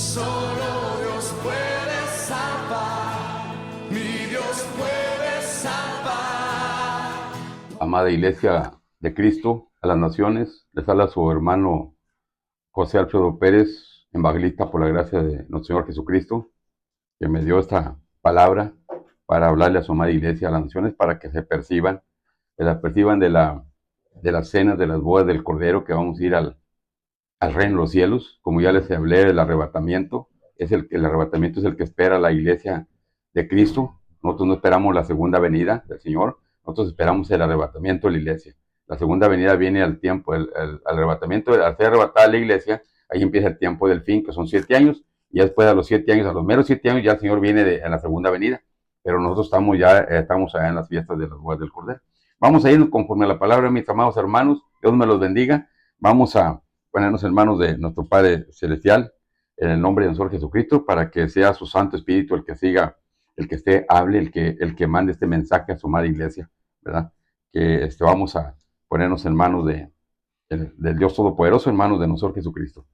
Solo Dios puede salvar, mi Dios puede salvar. Amada Iglesia de Cristo, a las naciones, les habla su hermano José Alfredo Pérez, evangelista por la gracia de nuestro Señor Jesucristo, que me dio esta palabra para hablarle a su amada Iglesia, a las naciones, para que se perciban, de las cenas, de las bodas del Cordero, que vamos a ir al reino de los cielos. Como ya les hablé del arrebatamiento, el arrebatamiento es el que espera la Iglesia de Cristo. Nosotros no esperamos la segunda venida del Señor, nosotros esperamos el arrebatamiento de la Iglesia. La segunda venida viene al tiempo, el arrebatamiento, al ser arrebatada la Iglesia, ahí empieza el tiempo del fin, que son 7 años, y después de los 7 años, a los meros 7 años, ya el Señor viene en la segunda venida, pero nosotros estamos allá en las fiestas de las bodas del Cordero. Vamos a ir conforme a la palabra, mis amados hermanos, Dios me los bendiga. Vamos a ponernos en manos de nuestro Padre Celestial, en el nombre de nuestro Jesucristo, para que sea su Santo Espíritu el que siga, el que hable, el que mande este mensaje a su amada iglesia, ¿verdad? Que vamos a ponernos en manos del Dios Todopoderoso, en manos de nuestro Jesucristo.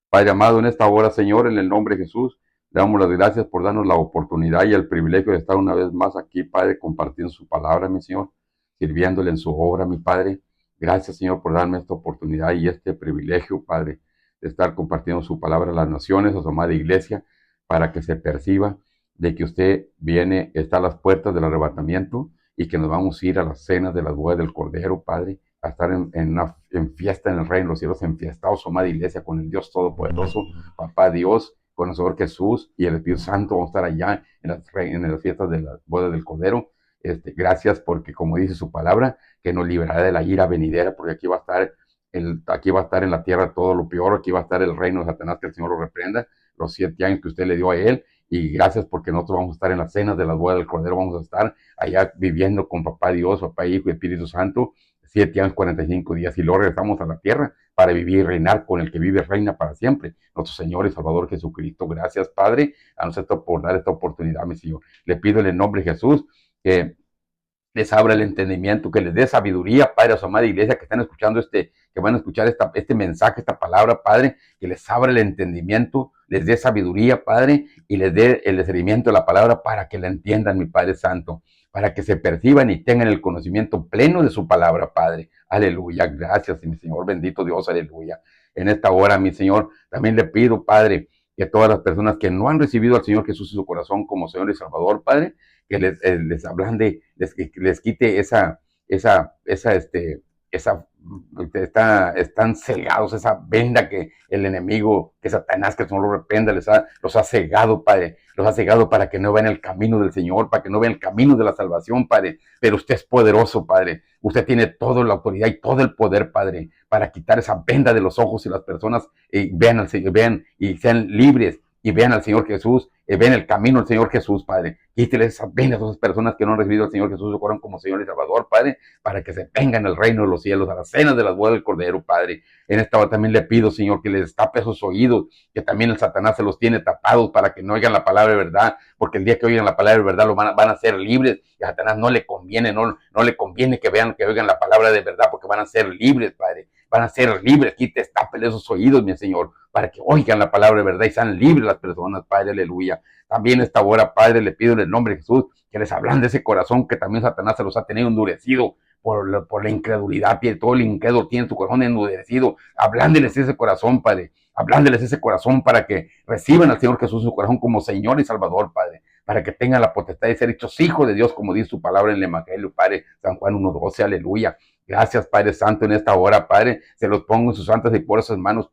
Padre amado, en esta hora, Señor, en el nombre de Jesús, le damos las gracias por darnos la oportunidad y el privilegio de estar una vez más aquí, Padre, compartiendo su palabra, mi Señor, sirviéndole en su obra, mi Padre. Gracias, Señor, por darme esta oportunidad y este privilegio, Padre, de estar compartiendo su palabra a las naciones, a su amada iglesia, para que se perciba de que usted viene, está a las puertas del arrebatamiento y que nos vamos a ir a las cenas de las bodas del Cordero, Padre, a estar en fiesta en el reino de los cielos, enfiestados, su amada iglesia, con el Dios Todopoderoso, Papá Dios, con el Señor Jesús y el Espíritu Santo. Vamos a estar allá en las fiestas de las bodas del Cordero. Gracias porque, como dice su palabra, que nos librará de la ira venidera, porque aquí va a estar en la tierra todo lo peor, aquí va a estar el reino de Satanás, que el Señor lo reprenda, los 7 años que usted le dio a él, y gracias porque nosotros vamos a estar en las cenas de las bodas del Cordero, vamos a estar allá viviendo con Papá Dios, Papá Hijo y Espíritu Santo, 7 años, 45 días, y luego regresamos a la tierra para vivir y reinar con el que vive y reina para siempre, nuestro Señor y Salvador Jesucristo. Gracias, Padre, a nosotros por dar esta oportunidad, mi Señor. Le pido en el nombre de Jesús que les abra el entendimiento, que les dé sabiduría, Padre, a su amada iglesia, que están escuchando que van a escuchar este mensaje, esta palabra, Padre, que les abra el entendimiento, les dé sabiduría, Padre, y les dé el discernimiento de la palabra para que la entiendan, mi Padre Santo, para que se perciban y tengan el conocimiento pleno de su palabra, Padre. Aleluya, gracias, mi Señor, bendito Dios, aleluya. En esta hora, mi Señor, también le pido, Padre, que todas las personas que no han recibido al Señor Jesús en su corazón como Señor y Salvador, Padre, que les ablande, les quite están cegados, esa venda que el enemigo, que Satanás, que el Señor lo reprenda, los ha cegado, Padre, los ha cegado para que no vean el camino del Señor, para que no vean el camino de la salvación, Padre, pero usted es poderoso, Padre, usted tiene toda la autoridad y todo el poder, Padre, para quitar esa venda de los ojos y las personas vean al Señor, vean y sean libres y vean al Señor Jesús, ven el camino del Señor Jesús, Padre. Quítele esas venas a esas personas que no han recibido al Señor Jesús su corazón como Señor y Salvador, Padre, para que se vengan al reino de los cielos, a las cenas de las bodas del Cordero, Padre. En esta hora también le pido, Señor, que les tape esos oídos, que también el Satanás se los tiene tapados para que no oigan la palabra de verdad, porque el día que oigan la palabra de verdad van a ser libres, y a Satanás no le conviene, no le conviene que vean, que oigan la palabra de verdad, porque van a ser libres, Padre. Van a ser libres, quite, tápele esos oídos, mi Señor, para que oigan la palabra de verdad y sean libres las personas, Padre, aleluya. También esta hora, Padre, le pido en el nombre de Jesús que les ablande ese corazón que también Satanás se los ha tenido endurecido por la incredulidad, y todo el incrédulo tiene su corazón endurecido. Ablándeles ese corazón, Padre. Ablándeles ese corazón para que reciban al Señor Jesús en su corazón como Señor y Salvador, Padre, para que tengan la potestad de ser hechos hijos de Dios, como dice su palabra en el Evangelio, Padre, San Juan 1:12, aleluya. Gracias, Padre Santo, en esta hora, Padre, se los pongo en sus santas y poderosas manos,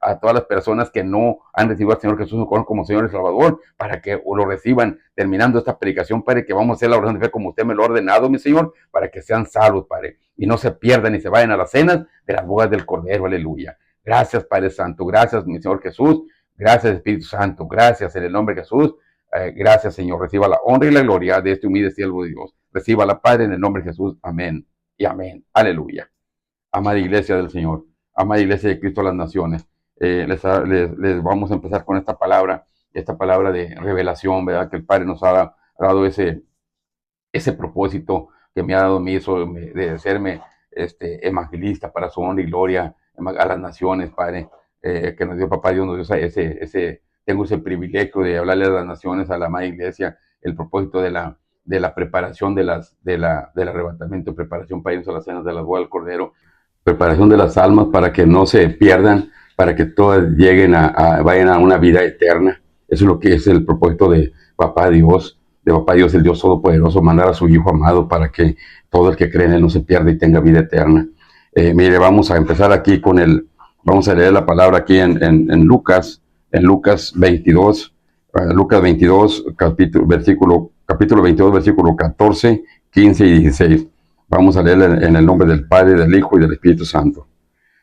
a todas las personas que no han recibido al Señor Jesús como Señor y Salvador, para que lo reciban terminando esta predicación, Padre, que vamos a hacer la oración de fe como usted me lo ha ordenado, mi Señor, para que sean salvos, Padre, y no se pierdan y se vayan a las cenas de las bodas del Cordero, aleluya. Gracias, Padre Santo, gracias, mi Señor Jesús, gracias, Espíritu Santo, gracias en el nombre de Jesús. Gracias, Señor, reciba la honra y la gloria de este humilde siervo de Dios. Reciba la Padre en el nombre de Jesús, amén y amén, aleluya. Amada iglesia del Señor, amada iglesia de Cristo a las naciones, les vamos a empezar con esta palabra de revelación, ¿verdad? Que el Padre nos ha dado ese propósito que me ha dado a mí, de serme evangelista para su honra y gloria a las naciones, Padre. que nos dio Papá Dios, nos dio tengo ese privilegio de hablarle a las naciones, a la amada iglesia, el propósito de la preparación del arrebatamiento, preparación para irnos a las cenas de la boda del Cordero, preparación de las almas para que no se pierdan, para que todas lleguen vayan a una vida eterna. Eso es lo que es el propósito de Papá Dios, el Dios Todopoderoso, mandar a su Hijo amado para que todo el que cree en Él no se pierda y tenga vida eterna. Mire, vamos a empezar aquí vamos a leer la palabra aquí en Lucas 22, Lucas 22, capítulo 22, versículo 14, 15 y 16. Vamos a leer en el nombre del Padre, del Hijo y del Espíritu Santo.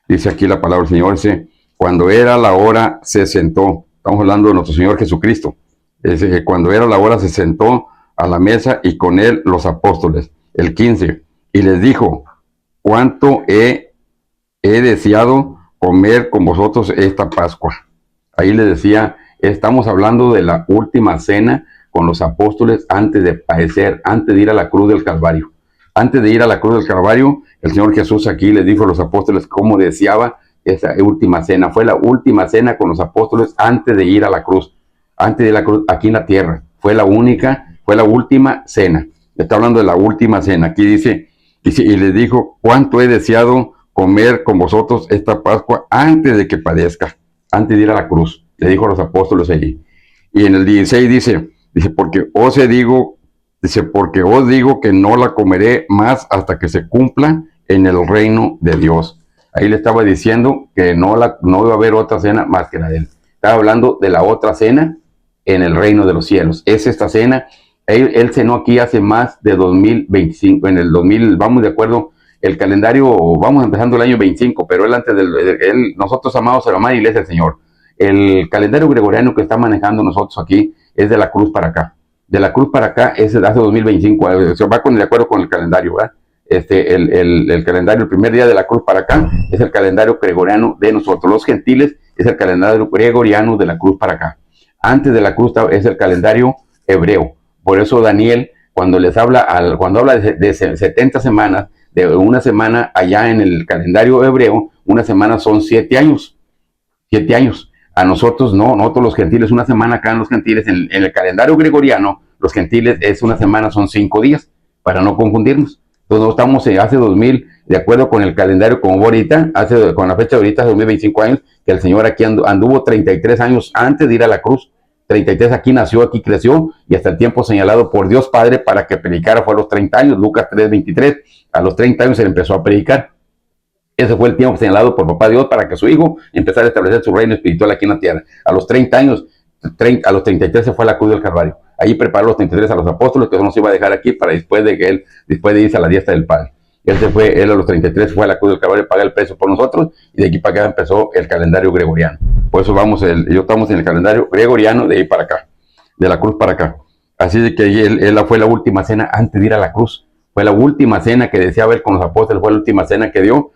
Dice aquí la palabra del Señor, dice, cuando era la hora se sentó. Estamos hablando de nuestro Señor Jesucristo. Dice que cuando era la hora se sentó a la mesa y con él los apóstoles. El 15. Y les dijo, cuánto he deseado comer con vosotros esta Pascua. Ahí les decía, estamos hablando de la última cena con los apóstoles antes de padecer, antes de ir a la cruz del Calvario. Antes de ir a la cruz del Calvario, el Señor Jesús aquí les dijo a los apóstoles cómo deseaba esa última cena. Fue la última cena con los apóstoles antes de ir a la cruz. Antes de la cruz, aquí en la tierra. Fue la última cena. Está hablando de la última cena. Aquí dice, y les dijo, cuánto he deseado comer con vosotros esta Pascua antes de que padezca, antes de ir a la cruz. Le dijo a los apóstoles allí. Y en el 16 dice, porque os digo que no la comeré más hasta que se cumpla en el reino de Dios. Ahí le estaba diciendo que no iba a haber otra cena más que la de él. Estaba hablando de la otra cena en el reino de los cielos. Es esta cena. Él cenó aquí hace más de 2025, en el 2000, vamos de acuerdo, el calendario, vamos empezando el año 25, pero nosotros amamos a la amada iglesia del Señor. El calendario gregoriano que está manejando nosotros aquí es de la cruz para acá. De la cruz para acá es de hace 2025, se va de acuerdo con el calendario, ¿verdad? El calendario, el primer día de la cruz para acá es el calendario gregoriano de nosotros. Los gentiles es el calendario gregoriano de la cruz para acá. Antes de la cruz es el calendario hebreo. Por eso Daniel, cuando habla de 70 semanas, de una semana allá en el calendario hebreo, una semana son 7 años. 7 años. A nosotros no, nosotros los gentiles, una semana acá en los gentiles, en el calendario gregoriano, los gentiles es una semana, son 5 días, para no confundirnos. Entonces no estamos hace 2000, de acuerdo con el calendario como ahorita, con la fecha de ahorita, hace 2025 años, que el Señor aquí anduvo 33 años antes de ir a la cruz. 33 aquí nació, aquí creció, y hasta el tiempo señalado por Dios Padre para que predicara fue a los 30 años, Lucas 3:23, a los 30 años se le empezó a predicar. Ese fue el tiempo señalado por Papá Dios para que su Hijo empezara a establecer su reino espiritual aquí en la tierra. A los 30 años, a los 33 se fue a la cruz del Calvario. Allí preparó los 33 a los apóstoles, que eso nos iba a dejar aquí para después de irse a la diestra del Padre. Él a los 33 fue a la cruz del Calvario, pagar el precio por nosotros, y de aquí para acá empezó el calendario gregoriano. Por eso estamos en el calendario gregoriano de ahí para acá, de la cruz para acá. Así de que él fue la última cena antes de ir a la cruz. Fue la última cena que decía ver con los apóstoles, fue la última cena que dio,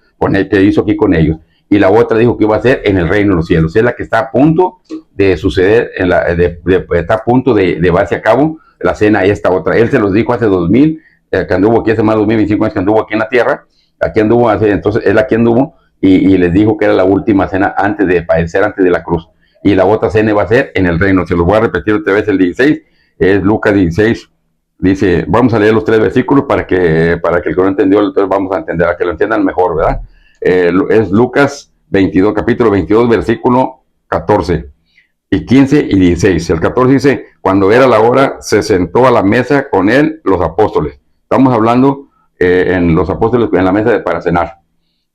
que hizo aquí con ellos. Y la otra dijo que iba a ser en el reino de los cielos. Es la que está a punto de suceder, está a punto de llevarse a cabo la cena esta otra. Él se los dijo hace 2000, que anduvo aquí hace más de 2025 años, que anduvo aquí en la tierra. Entonces él aquí anduvo y les dijo que era la última cena antes de padecer, antes de la cruz. Y la otra cena va a ser en el reino. Se los voy a repetir otra vez el 16, es Lucas 16. Dice, vamos a leer los 3 versículos para que el que no entendió, entonces vamos a entender, a que lo entiendan mejor, ¿verdad? Es Lucas 22, capítulo 22, versículo 14, y 15 y 16. El 14 dice, cuando era la hora, se sentó a la mesa con él los apóstoles. Estamos hablando en los apóstoles en la mesa para cenar.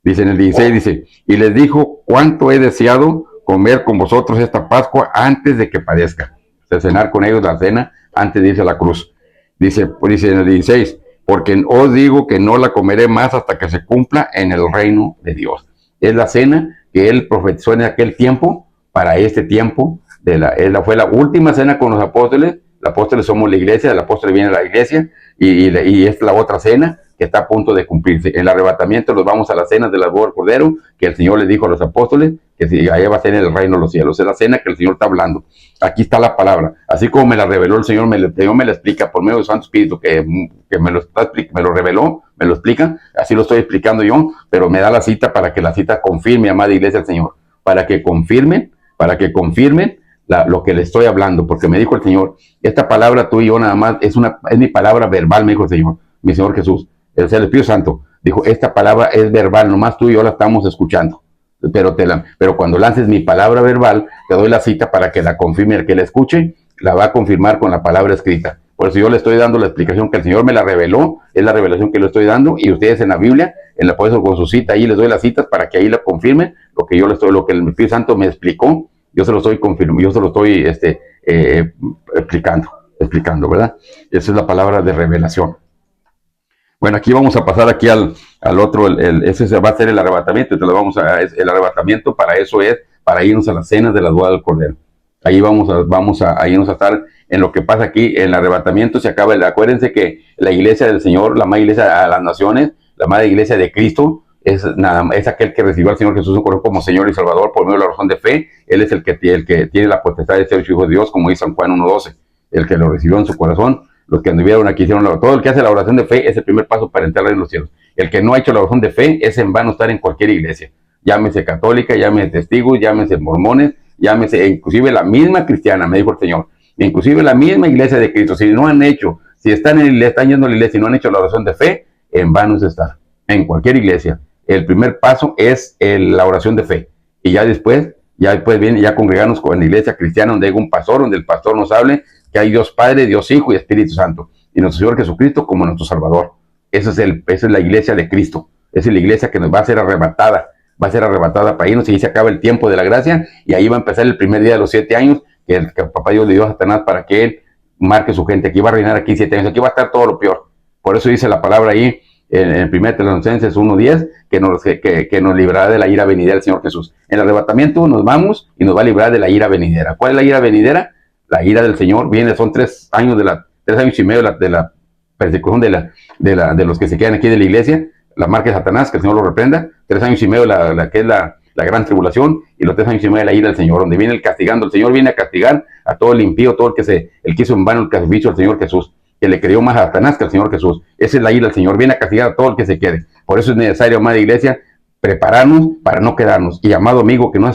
Dice en el 16, dice, y les dijo, cuánto he deseado comer con vosotros esta Pascua antes de que padezca. De cenar con ellos la cena antes de irse a la cruz. Dice en el 16, porque os digo que no la comeré más hasta que se cumpla en el reino de Dios. Es la cena que él profetizó en aquel tiempo, para este tiempo. Fue la última cena con los apóstoles. Los apóstoles somos la iglesia, el apóstol viene a la iglesia, y es la otra cena que está a punto de cumplirse. En el arrebatamiento nos vamos a la cena de la boda del Cordero, que el Señor les dijo a los apóstoles, que si allá va a ser en el reino de los cielos. Es la cena que el Señor está hablando. Aquí está la palabra. Así como me la reveló el Señor, me la explica por medio del Santo Espíritu, que me lo reveló, me lo explica. Así lo estoy explicando yo, pero me da la cita para que la cita confirme, amada iglesia del Señor. para que confirmen lo que le estoy hablando, porque me dijo el Señor, esta palabra tú y yo nada más es mi palabra verbal, me dijo el Señor, mi Señor Jesús, el Espíritu Santo, dijo, esta palabra es verbal, nomás tú y yo la estamos escuchando, pero cuando lances mi palabra verbal, te doy la cita para que la confirme, el que la escuche, la va a confirmar con la palabra escrita. Por eso yo le estoy dando la explicación que el Señor me la reveló, es la revelación que le estoy dando, y ustedes en la Biblia, por eso con su cita, ahí les doy las citas para que ahí la confirmen, lo que el Espíritu Santo me explicó, yo se lo estoy confirmando, yo se lo estoy explicando, ¿verdad? Esa es la palabra de revelación. Bueno, aquí vamos a pasar aquí al otro, ese va a ser el arrebatamiento, el arrebatamiento para eso es, para irnos a las cenas de la boda del Cordero. Ahí vamos a irnos a estar en lo que pasa aquí, en el arrebatamiento se acaba, acuérdense que la iglesia del Señor, la madre iglesia a las naciones, la madre iglesia de Cristo, es aquel que recibió al Señor Jesús como Señor y Salvador por medio de la razón de fe. Él es el que tiene la potestad de ser hijo de Dios, como dice San Juan 1:12, el que lo recibió en su corazón. Los que anduvieron aquí hicieron todo el que hace la oración de fe es el primer paso para entrar en los cielos. El que no ha hecho la oración de fe es en vano estar en cualquier iglesia, llámese católica, llámese testigos, llámese mormones, llámese inclusive la misma cristiana, me dijo el Señor, inclusive la misma iglesia de Cristo. Si están yendo a la iglesia y no han hecho la oración de fe, en vano es estar en cualquier iglesia. El primer paso es la oración de fe, y ya después viene ya congregarnos con la iglesia cristiana, donde hay un pastor, donde el pastor nos hable que hay Dios Padre, Dios Hijo y Espíritu Santo, y nuestro Señor Jesucristo como nuestro Salvador. Esa es la iglesia de Cristo, esa es la iglesia que nos va a ser arrebatada para irnos, y se acaba el tiempo de la gracia, y ahí va a empezar el primer día de los 7 años, que el papá Dios le dio a Satanás para que él marque su gente. Aquí va a reinar aquí 7 años, aquí va a estar todo lo peor. Por eso dice la palabra ahí, en 1 Tesalonicenses 1:10, que nos librará de la ira venidera del Señor Jesús. En el arrebatamiento nos vamos y nos va a librar de la ira venidera. ¿Cuál es la ira venidera? La ira del Señor son 3 años y medio de la persecución de los que se quedan aquí de la iglesia, la marca de Satanás, que el Señor lo reprenda, 3 años y medio que es la gran tribulación, y los 3 años y medio de la ira del Señor, donde viene el castigando. El Señor viene a castigar a todo el impío, todo el que hizo en vano el sacrificio al Señor Jesús, que le creyó más a Satanás que al Señor Jesús. Esa es la ira del Señor, viene a castigar a todo el que se quede. Por eso es necesario, amada iglesia, prepararnos para no quedarnos. Y amado amigo que no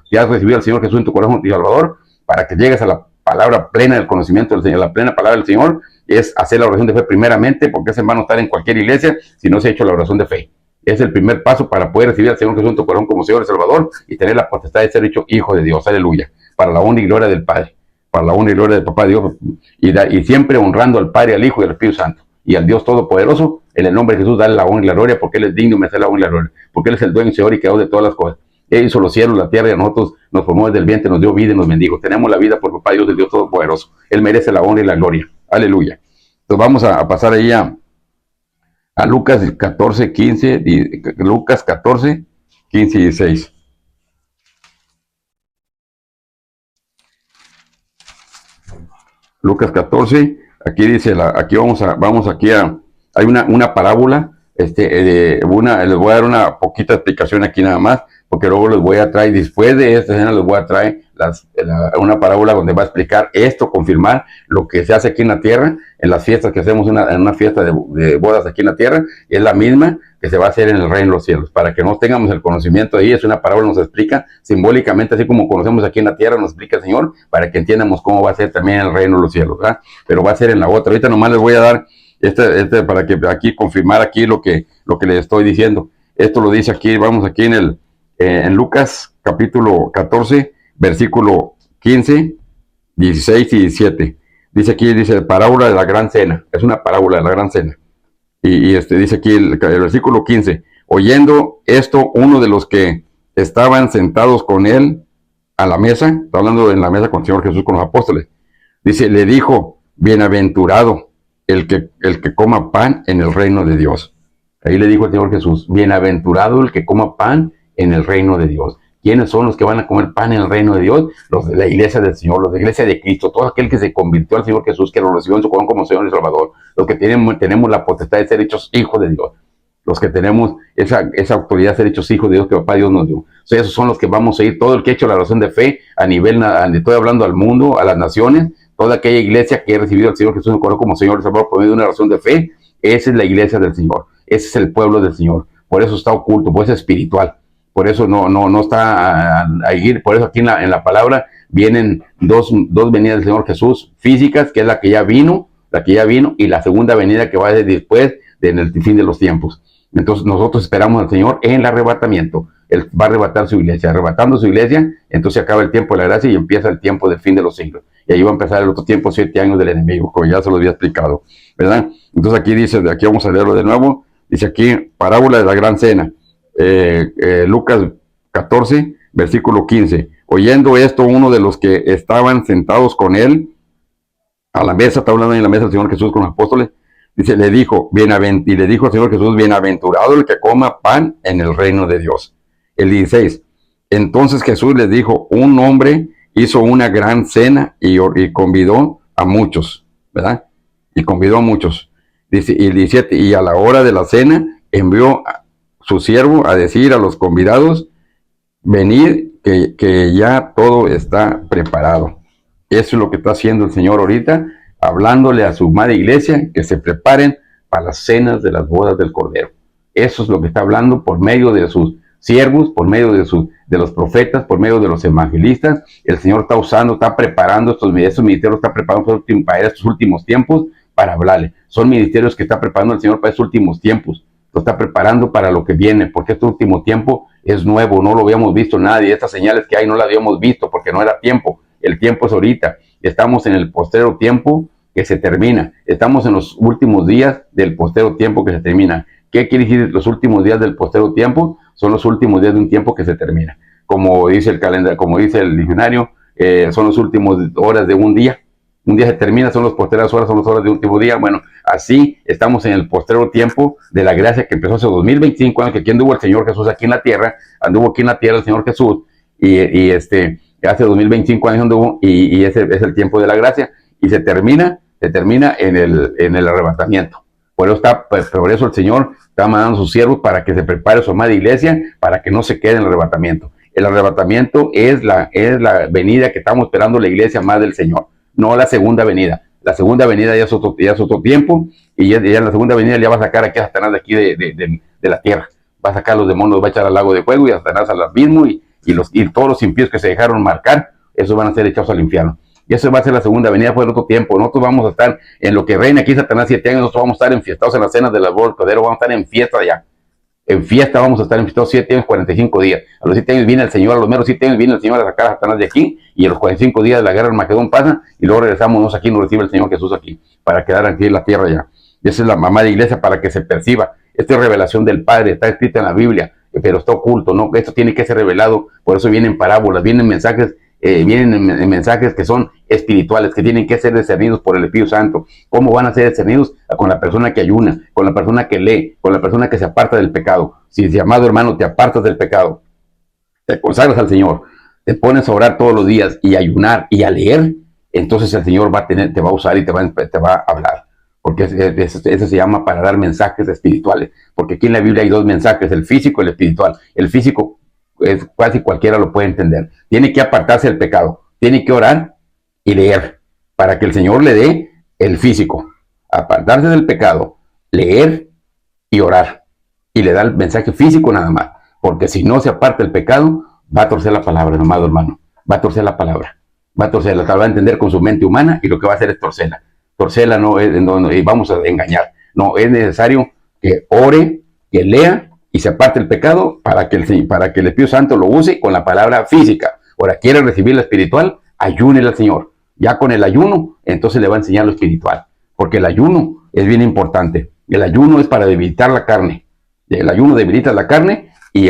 ya has recibido al Señor Jesús en tu corazón, tu Salvador, para que llegues a la palabra plena del conocimiento del Señor, la plena palabra del Señor, es hacer la oración de fe primeramente, porque es en vano estar en cualquier iglesia si no se ha hecho la oración de fe. Es el primer paso para poder recibir al Señor Jesús en tu corazón como Señor y Salvador, y tener la potestad de ser hecho hijo de Dios. Aleluya. Para la honra y gloria del Padre, para la honra y gloria del Papá Dios, y siempre honrando al Padre, al Hijo y al Espíritu Santo, y al Dios Todopoderoso, en el nombre de Jesús, darle la honra y la gloria, porque Él es digno de merecer la honra y la gloria, porque Él es el dueño, Señor y creador de todas las cosas. Él hizo los cielos, la tierra, y a nosotros nos formó desde el vientre, nos dio vida y nos bendijo. Tenemos la vida por Papá Dios, el Dios Todopoderoso. Él merece la honra y la gloria. Aleluya. Entonces vamos a pasar ahí a Lucas 14, 15, Lucas 14, 15 y 16. Lucas 14, aquí dice, hay una parábola, les voy a dar una poquita explicación aquí nada más, porque luego les voy a traer, después de esta escena les voy a traer una parábola donde va a explicar esto, confirmar lo que se hace aquí en la tierra, en las fiestas que hacemos, en una fiesta de bodas aquí en la tierra, es la misma que se va a hacer en el reino de los cielos. Para que no tengamos el conocimiento de ahí, es una parábola, nos explica simbólicamente, así como conocemos aquí en la tierra, nos explica el Señor, para que entiendamos cómo va a ser también en el reino de los cielos, ¿verdad? Pero va a ser en la otra. Ahorita nomás les voy a dar para que aquí confirmar aquí lo que les estoy diciendo. Esto lo dice aquí, vamos aquí en Lucas capítulo 14, versículo 15, 16 y 17. Dice parábola de la gran cena. Es una parábola de la gran cena. Y dice aquí el versículo 15. Oyendo esto, uno de los que estaban sentados con él a la mesa, está hablando en la mesa con el Señor Jesús, con los apóstoles, dice, le dijo, bienaventurado el que coma pan en el reino de Dios. Ahí le dijo el Señor Jesús, bienaventurado el que coma pan en el reino de Dios. ¿Quiénes son los que van a comer pan en el reino de Dios? Los de la iglesia del Señor, los de la iglesia de Cristo, todo aquel que se convirtió al Señor Jesús, que lo recibió en su corazón como Señor y Salvador, los que tenemos la potestad de ser hechos hijos de Dios, los que tenemos esa autoridad de ser hechos hijos de Dios que Papá Dios nos dio. O sea, esos son los que vamos a ir, todo el que ha hecho la oración de fe a nivel, estoy hablando al mundo, a las naciones, toda aquella iglesia que ha recibido al Señor Jesús en su corazón como Señor y Salvador por medio de una oración de fe, esa es la iglesia del Señor, ese es el pueblo del Señor. Por eso está oculto, por eso es espiritual. por eso no está ahí, por eso aquí en la palabra vienen dos venidas del Señor Jesús físicas, que es la que ya vino, y la segunda venida que va a ser después en el fin de los tiempos. Entonces nosotros esperamos al Señor en el arrebatamiento. Él va a arrebatar su iglesia. Arrebatando su iglesia, entonces acaba el tiempo de la gracia y empieza el tiempo del fin de los siglos. Y ahí va a empezar el otro tiempo, 7 años del enemigo, como ya se lo había explicado, ¿verdad? Entonces aquí dice, de aquí vamos a leerlo de nuevo, dice aquí, parábola de la gran cena, Lucas 14, versículo 15. Oyendo esto, uno de los que estaban sentados con él a la mesa, está hablando en la mesa el Señor Jesús con los apóstoles, dice, le dijo al Señor Jesús, bienaventurado el que coma pan en el reino de Dios. El 16, entonces Jesús les dijo, un hombre hizo una gran cena y convidó a muchos, ¿verdad? Y convidó a muchos. Dice, y el 17, y a la hora de la cena envió a su siervo a decir a los convidados, venid, que ya todo está preparado. Eso es lo que está haciendo el Señor ahorita, hablándole a su amada iglesia, que se preparen para las cenas de las bodas del Cordero. Eso es lo que está hablando por medio de sus siervos, por medio de los profetas, por medio de los evangelistas. El Señor está usando, está preparando estos ministerios, está preparando para estos últimos tiempos para hablarle. Son ministerios que está preparando el Señor para estos últimos tiempos. Lo está preparando para lo que viene, porque este último tiempo es nuevo, no lo habíamos visto nadie. Estas señales que hay no las habíamos visto porque no era tiempo. El tiempo es ahorita. Estamos en el postrero tiempo que se termina. Estamos en los últimos días del postrero tiempo que se termina. ¿Qué quiere decir los últimos días del postrero tiempo? Son los últimos días de un tiempo que se termina. Como dice el calendario, como dice el diccionario, son las últimas horas de un día. Un día se termina, son las postreras horas, son las horas de último día. Bueno, así estamos en el postrero tiempo de la gracia que empezó hace 2025 años, que aquí anduvo el Señor Jesús aquí en la tierra, anduvo aquí en la tierra el Señor Jesús, y hace 2025 años anduvo, y ese es el tiempo de la gracia, y se termina en el arrebatamiento. Por eso el Señor está mandando a sus siervos para que se prepare su amada iglesia, para que no se quede en el arrebatamiento. El arrebatamiento es la venida que estamos esperando la iglesia más del Señor, no la segunda venida. La segunda venida ya es otro tiempo, y ya en la segunda venida ya va a sacar aquí a Satanás de aquí de la tierra. Va a sacar a los demonios, los va a echar al lago de fuego y a Satanás al abismo, y todos los impíos que se dejaron marcar, esos van a ser echados al infierno. Y eso va a ser la segunda venida por el otro tiempo. Nosotros vamos a estar en lo que reina aquí Satanás 7 años, nosotros vamos a estar enfiestados en las cenas de la boda del Cordero, vamos a estar en fiesta allá. En fiesta vamos a estar enfiestados 7 años, 45 días. A los 7 años viene el Señor, a los meros 7 años viene el Señor a sacar a Satanás de aquí, y a los 45 días de la guerra del Magedón pasa, y luego regresamos aquí, nos recibe el Señor Jesús aquí, para quedar aquí en la tierra ya. Y esa es la mamá de iglesia para que se perciba. Esta es revelación del Padre, está escrita en la Biblia, pero está oculto, ¿no? Esto tiene que ser revelado, por eso vienen parábolas, vienen mensajes que son espirituales, que tienen que ser discernidos por el Espíritu Santo. ¿Cómo van a ser discernidos? Con la persona que ayuna, con la persona que lee, con la persona que se aparta del pecado. Si, amado hermano, te apartas del pecado, te consagras al Señor, te pones a orar todos los días y a ayunar y a leer, entonces el Señor te va a usar y te va a hablar. Porque eso se llama para dar mensajes espirituales. Porque aquí en la Biblia hay dos mensajes, el físico y el espiritual. El físico casi cualquiera lo puede entender. Tiene que apartarse del pecado, tiene que orar y leer para que el Señor le dé el físico. Apartarse del pecado, leer y orar, y le da el mensaje físico nada más, porque si no se aparta el pecado, va a torcer la palabra, amado hermano, va a torcer la palabra, va a entender con su mente humana, y lo que va a hacer es torcerla. Y vamos a engañar. No, es necesario que ore, que lea y se aparte el pecado para que el Espíritu Santo lo use con la palabra física. Ahora, quiere recibir la espiritual, ayúnele al Señor. Ya con el ayuno, entonces le va a enseñar lo espiritual, porque el ayuno es bien importante. El ayuno es para debilitar la carne. El ayuno debilita la carne, y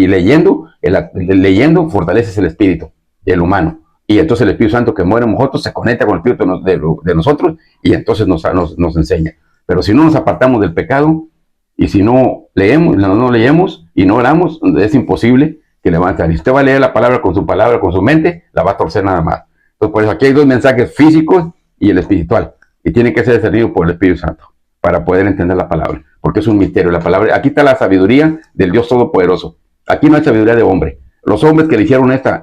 leyendo fortaleces el espíritu, el humano. Y entonces el Espíritu Santo que muere en nosotros se conecta con el Espíritu de nosotros, y entonces nos enseña. Pero si no nos apartamos del pecado, y si no leemos y no oramos, es imposible que le van a estar. Y si usted va a leer la palabra, con su mente, la va a torcer nada más. Entonces, por eso aquí hay dos mensajes, físicos y el espiritual. Y tiene que ser discernido por el Espíritu Santo para poder entender la palabra. Porque es un misterio. La palabra, aquí está la sabiduría del Dios Todopoderoso. Aquí no hay sabiduría de hombre. Los hombres que eligieron esta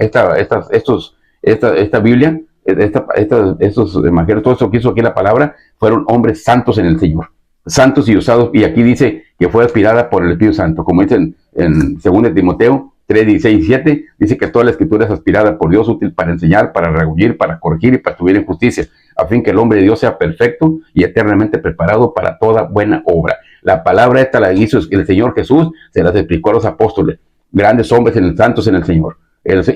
Biblia, estos evangelios, todo eso que hizo aquí la palabra, fueron hombres santos en el Señor. santos y usados, y aquí dice que fue aspirada por el Espíritu Santo, como dice en 2 Timoteo 3, 16 y 7, dice que toda la escritura es aspirada por Dios, útil para enseñar, para redarguir, para corregir y para instruir en justicia, a fin que el hombre de Dios sea perfecto y eternamente preparado para toda buena obra. La palabra esta la hizo el Señor Jesús, se las explicó a los apóstoles, grandes hombres santos en el Señor,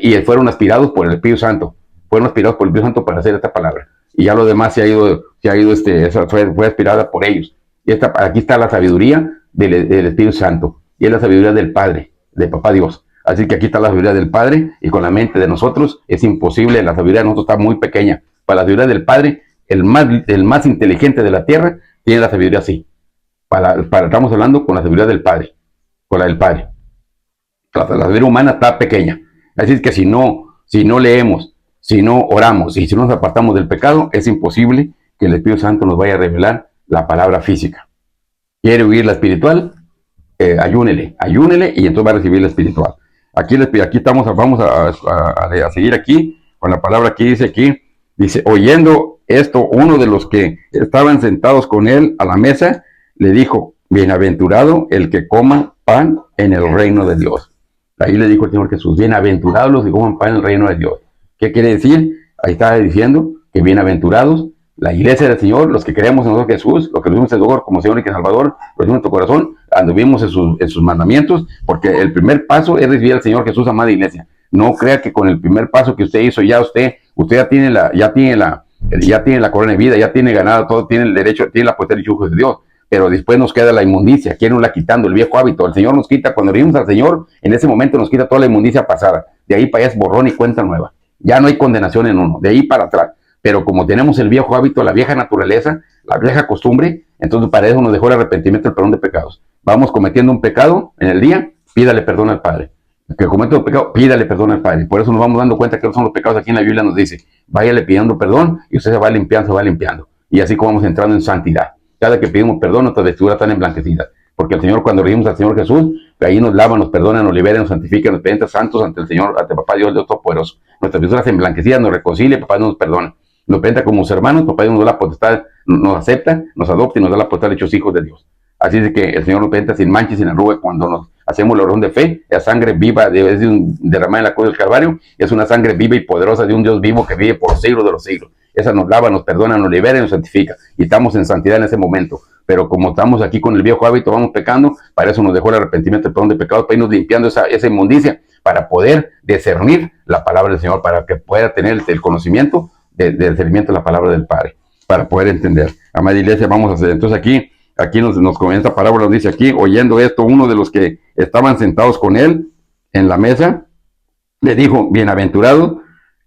y fueron aspirados por el Espíritu Santo, fueron aspirados por el Espíritu Santo para hacer esta palabra, y ya lo demás fue aspirada por ellos. Y aquí está la sabiduría del Espíritu Santo, y es la sabiduría del Padre, de Papá Dios. Así que aquí está la sabiduría del Padre, y con la mente de nosotros es imposible, la sabiduría de nosotros está muy pequeña. Para la sabiduría del Padre, el más inteligente de la tierra tiene la sabiduría así. Estamos hablando con la sabiduría del Padre, con la del Padre. La sabiduría humana está pequeña. Así que si no leemos, si no oramos y si no nos apartamos del pecado, es imposible que el Espíritu Santo nos vaya a revelar la palabra física. ¿Quiere oír la espiritual? Ayúnele y entonces va a recibir la espiritual. Aquí vamos a seguir aquí con la palabra que dice, oyendo esto, uno de los que estaban sentados con él a la mesa, le dijo, bienaventurado el que coma pan en el reino de Dios. Ahí le dijo el Señor Jesús, bienaventurados los que coman pan en el reino de Dios. ¿Qué quiere decir? Ahí está diciendo que bienaventurados la iglesia del Señor, los que creemos en nosotros Jesús, los que recibimos el Señor como Señor y Salvador, lo recibimos en nuestro corazón, anduvimos en sus mandamientos, porque el primer paso es recibir al Señor Jesús, amada iglesia. No crea que con el primer paso que usted hizo, usted ya tiene la corona de vida, ya tiene ganado todo, tiene el derecho, tiene la potestad de hijos de Dios. Pero después nos queda la inmundicia, ¿quién nos la quitando? El viejo hábito. El Señor nos quita, cuando venimos al Señor, en ese momento nos quita toda la inmundicia pasada. De ahí para allá es borrón y cuenta nueva. Ya no hay condenación en uno, de ahí para atrás. Pero como tenemos el viejo hábito, la vieja naturaleza, la vieja costumbre, entonces para eso nos dejó el arrepentimiento, el perdón de pecados. Vamos cometiendo un pecado en el día, pídale perdón al Padre. El que comete un pecado, pídale perdón al Padre. Por eso nos vamos dando cuenta que no son los pecados. Aquí en la Biblia nos dice, váyale pidiendo perdón y usted se va limpiando. Y así como vamos entrando en santidad. Cada que pedimos perdón, nuestras vestiduras están emblanquecidas. Porque el Señor, cuando recibimos al Señor Jesús, ahí nos lava, nos perdona, nos libera, nos santifica, nos presenta santos ante el Señor, ante Papá Dios, Dios Todopoderoso. Nuestras vestiduras emblanquecidas nos reconcilia, Papá nos perdona. Nos presenta como sus hermanos, Papá Dios nos da la potestad, nos acepta, nos adopta y nos da la potestad de hechos hijos de Dios. Así es que el Señor nos presenta sin mancha y sin arruga cuando nos hacemos la oración de fe. La sangre viva es de un derramada en la cruz del Calvario, es una sangre viva y poderosa de un Dios vivo que vive por los siglos de los siglos. Esa nos lava, nos perdona, nos libera y nos santifica. Y estamos en santidad en ese momento. Pero como estamos aquí con el viejo hábito, vamos pecando, para eso nos dejó el arrepentimiento, el perdón de pecados, para irnos limpiando esa inmundicia, para poder discernir la palabra del Señor, para que pueda tener el conocimiento del discernimiento de la palabra del Padre, para poder entender. Amada iglesia, vamos a hacer. Entonces aquí nos comienza esta parábola, nos dice aquí, oyendo esto, uno de los que estaban sentados con él en la mesa, le dijo, bienaventurado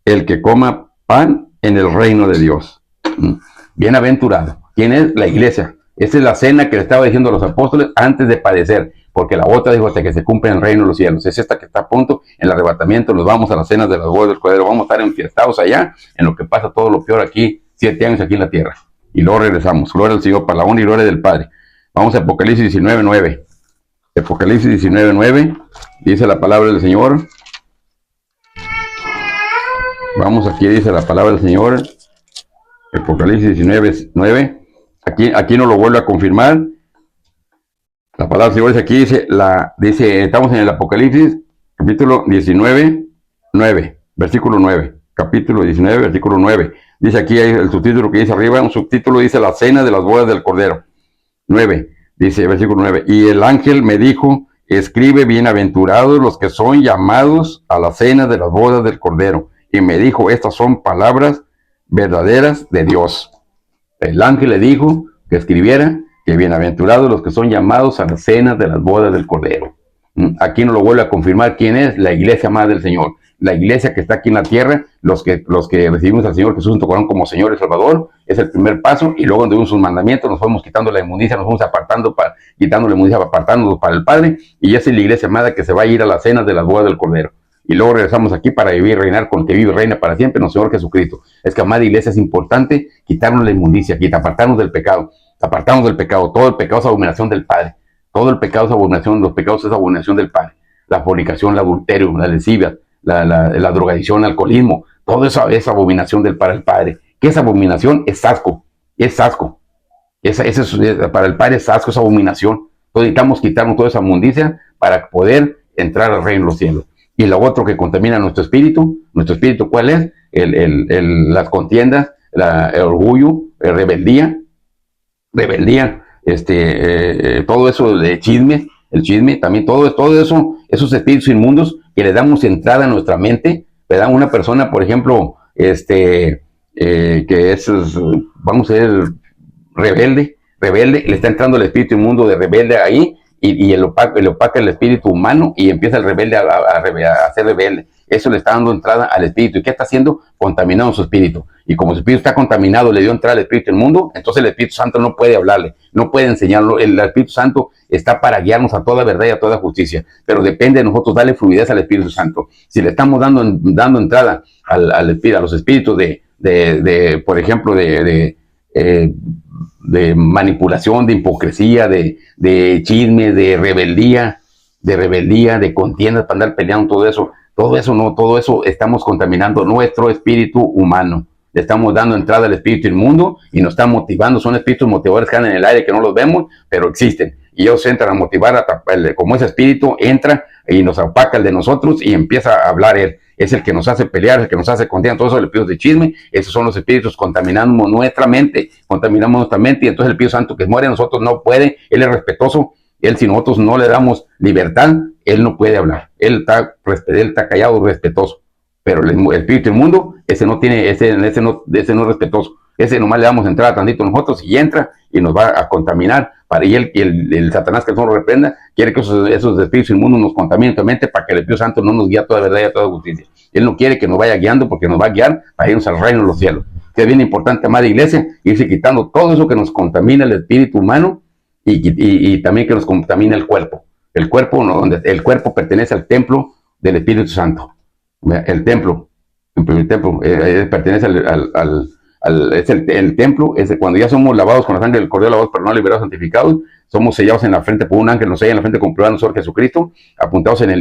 el que coma pan en el reino de Dios. Bienaventurado. ¿Quién es? La iglesia. Esa es la cena que le estaba diciendo a los apóstoles antes de padecer, porque la otra dijo hasta que se cumpla en el reino de los cielos. Es esta que está a punto, en el arrebatamiento, nos vamos a las cenas de las bodas del Cordero, vamos a estar enfiestados allá, en lo que pasa todo lo peor aquí, 7 años aquí en la tierra. Y luego regresamos. Gloria al Señor, para la honra y gloria del Padre. Vamos a Apocalipsis 19:9. Apocalipsis 19:9, dice la palabra del Señor. Vamos, aquí dice la palabra del Señor. Apocalipsis 19:9. Aquí nos lo vuelve a confirmar. La palabra del Señor dice aquí, dice, estamos en el Apocalipsis, capítulo 19:9, versículo 9. Capítulo 19, versículo 9. Dice aquí el subtítulo que dice arriba, un subtítulo dice la cena de las bodas del Cordero. 9, dice versículo 9. Y el ángel me dijo, escribe, bienaventurados los que son llamados a la cena de las bodas del Cordero. Y me dijo, estas son palabras verdaderas de Dios. El ángel le dijo que escribiera que bienaventurados los que son llamados a la cena de las bodas del Cordero. Aquí nos lo vuelve a confirmar quién es la iglesia amada del Señor. La iglesia que está aquí en la tierra, los que recibimos al Señor Jesús en tu corazón como Señor y Salvador, es el primer paso, y luego de sus mandamientos nos fuimos quitando la inmundicia, nos fuimos apartando, quitando la inmundicia, apartándonos para el Padre, y esa es la iglesia amada que se va a ir a las cenas de las bodas del Cordero. Y luego regresamos aquí para vivir y reinar con el que vive y reina para siempre, nuestro Señor Jesucristo. Es que, amada iglesia, es importante quitarnos la inmundicia, apartarnos del pecado. Apartarnos del pecado. Todo el pecado es abominación del Padre. Todo el pecado es abominación, los pecados es abominación del Padre. La fornicación, el adulterio, la lascivia, la drogadicción, el alcoholismo, todo eso es abominación del Padre. ¿Qué es abominación? Es asco. Es asco. Para el Padre es asco, es abominación. Entonces necesitamos quitarnos toda esa inmundicia para poder entrar al reino de los cielos. Y lo otro que contamina nuestro espíritu ¿cuál es? Las contiendas, el orgullo, rebeldía, todo eso de chisme, el chisme, también todo eso, esos espíritus inmundos que le damos entrada a nuestra mente, le dan una persona, por ejemplo, que es, vamos a ver, rebelde, le está entrando el espíritu inmundo de rebelde ahí, y el opaca el espíritu humano, y empieza el rebelde a ser rebelde. Eso le está dando entrada al espíritu. ¿Y qué está haciendo? Contaminando su espíritu. Y como su espíritu está contaminado, le dio entrada al espíritu inmundo, entonces el Espíritu Santo no puede hablarle, no puede enseñarlo. El Espíritu Santo está para guiarnos a toda verdad y a toda justicia, pero depende de nosotros darle fluidez al Espíritu Santo. Si le estamos dando entrada a los espíritus por ejemplo, de manipulación, de hipocresía, de chisme, de rebeldía, de contiendas para andar peleando, todo eso estamos contaminando nuestro espíritu humano. Le estamos dando entrada al espíritu inmundo y nos están motivando. Son espíritus motivadores que andan en el aire, que no los vemos, pero existen. Y ellos entran a motivar, como ese espíritu entra y nos opaca el de nosotros y empieza a hablar él. Es el que nos hace pelear, el que nos hace contienda. Todos esos espíritus de chisme, esos son los espíritus, contaminamos nuestra mente, y entonces el Espíritu Santo que muere en nosotros no puede. Él es respetuoso. Él, si nosotros no le damos libertad, él no puede hablar. Él está callado, respetuoso. Pero el espíritu inmundo, ese no es respetuoso. Ese nomás le damos entrada tantito nosotros y entra y nos va a contaminar. Y el Satanás, que no lo reprenda, quiere que esos espíritus inmundos nos contaminen nuestra mente para que el Espíritu Santo no nos guíe a toda verdad y a toda justicia. Él no quiere que nos vaya guiando, porque nos va a guiar para irnos al reino de los cielos. Que es bien importante, amada iglesia, irse quitando todo eso que nos contamina el espíritu humano y también que nos contamina el cuerpo. El cuerpo pertenece al templo del Espíritu Santo. El templo pertenece el templo, cuando ya somos lavados con la sangre del Cordero, lavados, pero no liberados, santificados, somos sellados en la frente por un ángel, nos sella en la frente con prueba Señor Jesucristo,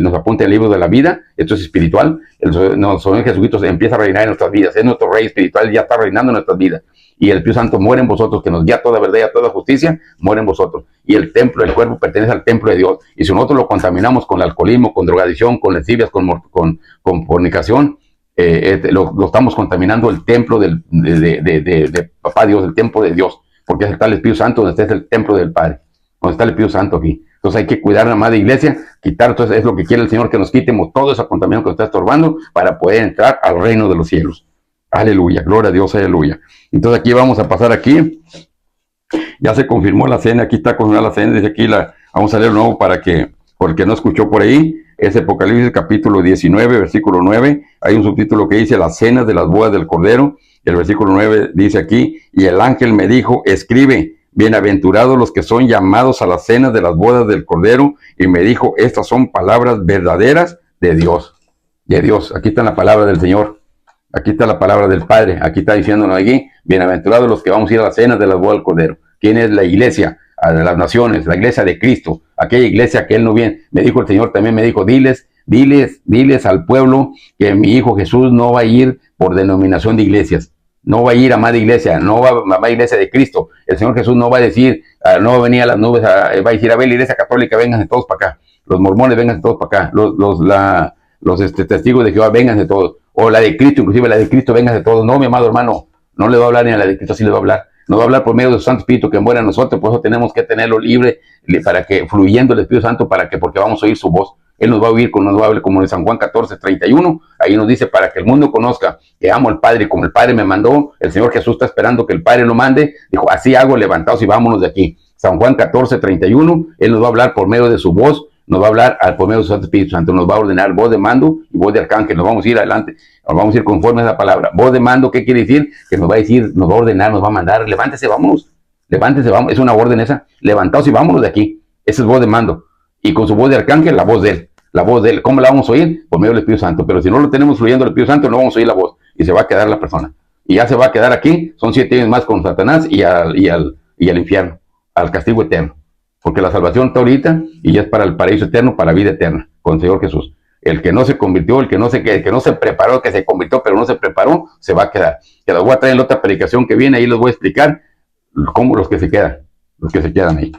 nos apunta el libro de la vida. Esto es espiritual. El Señor Jesucristo empieza a reinar en nuestras vidas, es nuestro rey espiritual, ya está reinando en nuestras vidas. Y el Espíritu Santo muere en vosotros, que nos guía a toda verdad y a toda justicia, muere en vosotros. Y el cuerpo pertenece al templo de Dios. Y si nosotros lo contaminamos con el alcoholismo, con drogadicción, con lascivias, con fornicación, lo estamos contaminando el templo de Papá Dios, el templo de Dios, porque está el Espíritu Santo, donde está el templo del Padre, donde está el Espíritu Santo aquí. Entonces hay que cuidar a la amada iglesia, quitar. Entonces es lo que quiere el Señor, que nos quitemos todo esa contaminación que nos está estorbando para poder entrar al reino de los cielos. Aleluya, gloria a Dios, aleluya. Entonces aquí vamos a pasar aquí. Ya se confirmó la cena, aquí está confirmada la cena, dice aquí vamos a leer de nuevo porque no escuchó por ahí. Es Apocalipsis capítulo 19, versículo 9. Hay un subtítulo que dice las cenas de las bodas del Cordero. El versículo 9 dice aquí, y el ángel me dijo, escribe, bienaventurados los que son llamados a las cenas de las bodas del Cordero. Y me dijo, estas son palabras verdaderas de Dios. De Dios, aquí está la palabra del Señor. Aquí está la palabra del Padre. Aquí está diciéndonos aquí, bienaventurados los que vamos a ir a las cenas de las bodas del Cordero. ¿Quién es la iglesia? A las naciones, la iglesia de Cristo, aquella iglesia que él no viene. Me dijo el Señor, también me dijo, diles al pueblo que mi hijo Jesús no va a ir por denominación de iglesias, no va a ir a amada iglesia, no va a amada iglesia de Cristo. El Señor Jesús no va a decir, no va a venir a las nubes, va a decir, a ver, la iglesia católica, vénganse todos para acá, los mormones, vénganse todos para acá, los testigos de Jehová, vénganse todos, o la de Cristo, inclusive la de Cristo, vénganse todos. No, mi amado hermano, no le va a hablar ni a la de Cristo, sí le va a hablar. Nos va a hablar por medio de su Santo Espíritu que muere en nosotros. Por eso tenemos que tenerlo libre, para que, fluyendo el Espíritu Santo, porque vamos a oír su voz. Él nos va a oír, nos va a hablar como en San Juan 14:31. Ahí nos dice, para que el mundo conozca que amo al Padre, como el Padre me mandó. El Señor Jesús está esperando que el Padre lo mande. Dijo, así hago, levantaos y vámonos de aquí. San Juan 14:31. Él nos va a hablar por medio de su voz, nos va a hablar por medio de su Santo Espíritu Santo. Nos va a ordenar voz de mando y voz de arcángel. Nos vamos a ir adelante. Nos vamos a ir conforme a esa palabra. Voz de mando, ¿qué quiere decir? Que nos va a decir, nos va a ordenar, nos va a mandar, levántese, vámonos. Levántese, vamos. Es una orden esa. Levantaos y vámonos de aquí. Esa es voz de mando. Y con su voz de arcángel, la voz de él. La voz de él. ¿Cómo la vamos a oír? Por medio del Espíritu Santo. Pero si no lo tenemos fluyendo el Espíritu Santo, no vamos a oír la voz. Y se va a quedar la persona. Y ya se va a quedar aquí. Son 7 años más con Satanás y al infierno. Al castigo eterno. Porque la salvación está ahorita y ya es para el paraíso eterno, para la vida eterna, con el Señor Jesús. El que no se convirtió, el que no se preparó, el que se convirtió pero no se preparó, se va a quedar. Que les voy a traer en la otra predicación que viene, ahí les voy a explicar como los que se quedan ahí.